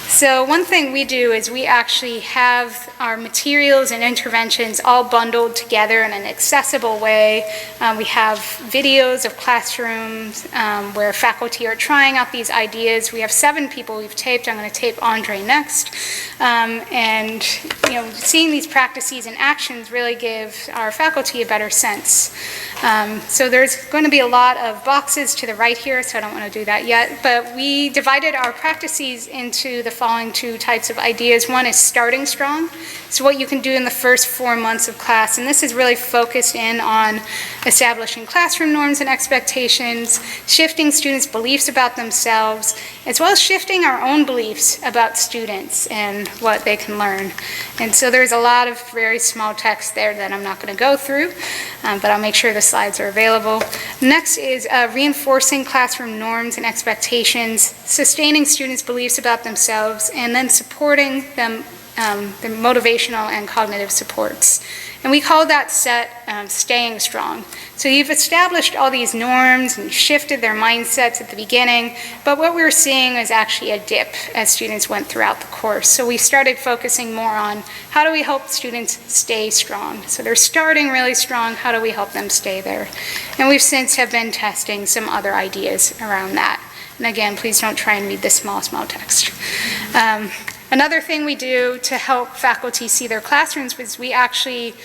So one thing we do is we actually have our materials and interventions all bundled together in an accessible way. We have videos of classrooms where faculty are trying out these ideas. We have 7 people we've taped. I'm going to tape Andre next. And seeing these practices and actions really give our faculty a better sense. So there's going to be a lot of boxes to the right here, so I don't want to do that yet. But we divided our practices into the following 2 types of ideas. One is starting strong. So what you can do in the first 4 months of class, and this is really focused in on establishing classroom norms and expectations, shifting students' beliefs about themselves, as well as shifting our own beliefs about students and what they can learn. And so there's a lot of very small text there that I'm not going to go through, but I'll make sure the slides are available. Next is reinforcing classroom norms and expectations, sustaining students' beliefs about themselves, and then supporting them, the motivational and cognitive supports. And we call that set staying strong. So you've established all these norms and shifted their mindsets at the beginning, but what we were seeing is actually a dip as students went throughout the course. So we started focusing more on how do we help students stay strong. So they're starting really strong, how do we help them stay there? And we've since have been testing some other ideas around that. And again, please don't try and read this small text. Another thing we do to help faculty see their classrooms is we actually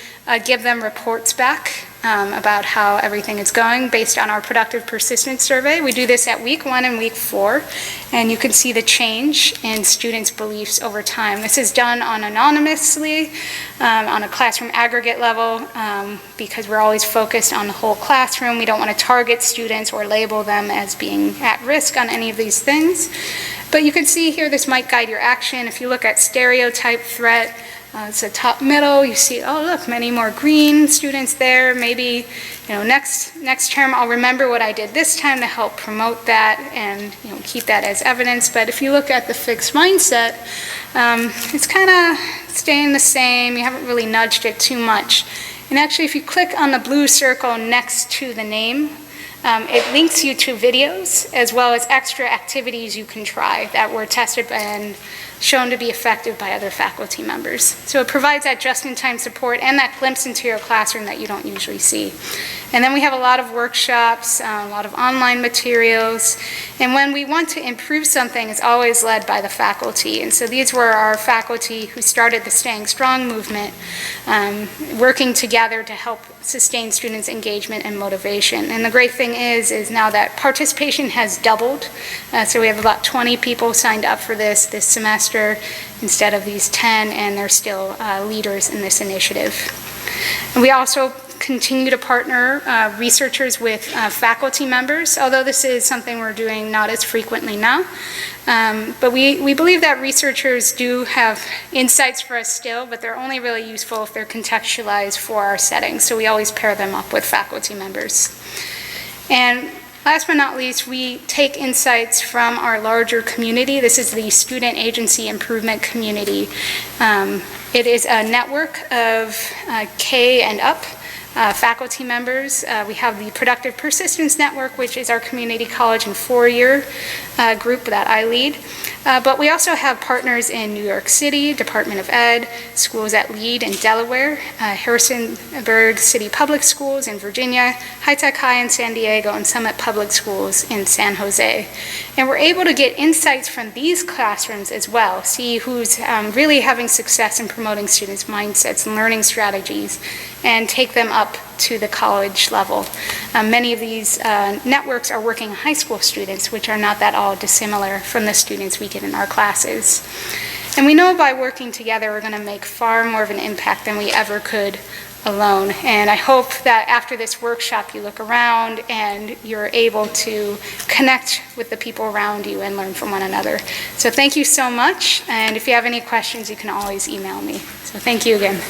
give them reports back about how everything is going based on our productive persistence survey. We do this at week 1 and week 4, and you can see the change in students' beliefs over time. This is done anonymously on a classroom aggregate level because we're always focused on the whole classroom. We don't want to target students or label them as being at risk on any of these things. But you can see here this might guide your action. If you look at stereotype threat, it's a top middle. You see, oh look, many more green students there. Maybe next term I'll remember what I did this time to help promote that and keep that as evidence. But if you look at the fixed mindset, it's kind of staying the same. You haven't really nudged it too much. And actually, if you click on the blue circle next to the name, it links you to videos as well as extra activities you can try that were tested and shown to be effective by other faculty members. So it provides that just-in-time support and that glimpse into your classroom that you don't usually see. And then we have a lot of workshops, a lot of online materials, and when we want to improve something, it's always led by the faculty. And so these were our faculty who started the Staying Strong movement, working together to help sustain students' engagement and motivation. And the great thing is now that participation has doubled. So we have about 20 people signed up for this semester instead of these 10, and they're still leaders in this initiative. And we also continue to partner researchers with faculty members, although this is something we're doing not as frequently now. But we believe that researchers do have insights for us still, but they're only really useful if they're contextualized for our setting. So we always pair them up with faculty members. And last but not least, we take insights from our larger community. This is the Student Agency Improvement Community. It is a network of K and up faculty members. We have the Productive Persistence Network, which is our community college and four-year group that I lead. But we also have partners in New York City, Department of Ed, schools at Lead in Delaware, Harrisonburg City Public Schools in Virginia, High Tech High in San Diego, and Summit Public Schools in San Jose. And we're able to get insights from these classrooms as well, see who's really having success in promoting students' mindsets and learning strategies, and take them up to the college level. Many of these networks are working high school students, which are not that all dissimilar from the students we get in our classes. And we know by working together, we're going to make far more of an impact than we ever could alone. And I hope that after this workshop, you look around and you're able to connect with the people around you and learn from one another. So thank you so much. And if you have any questions, you can always email me. So thank you again.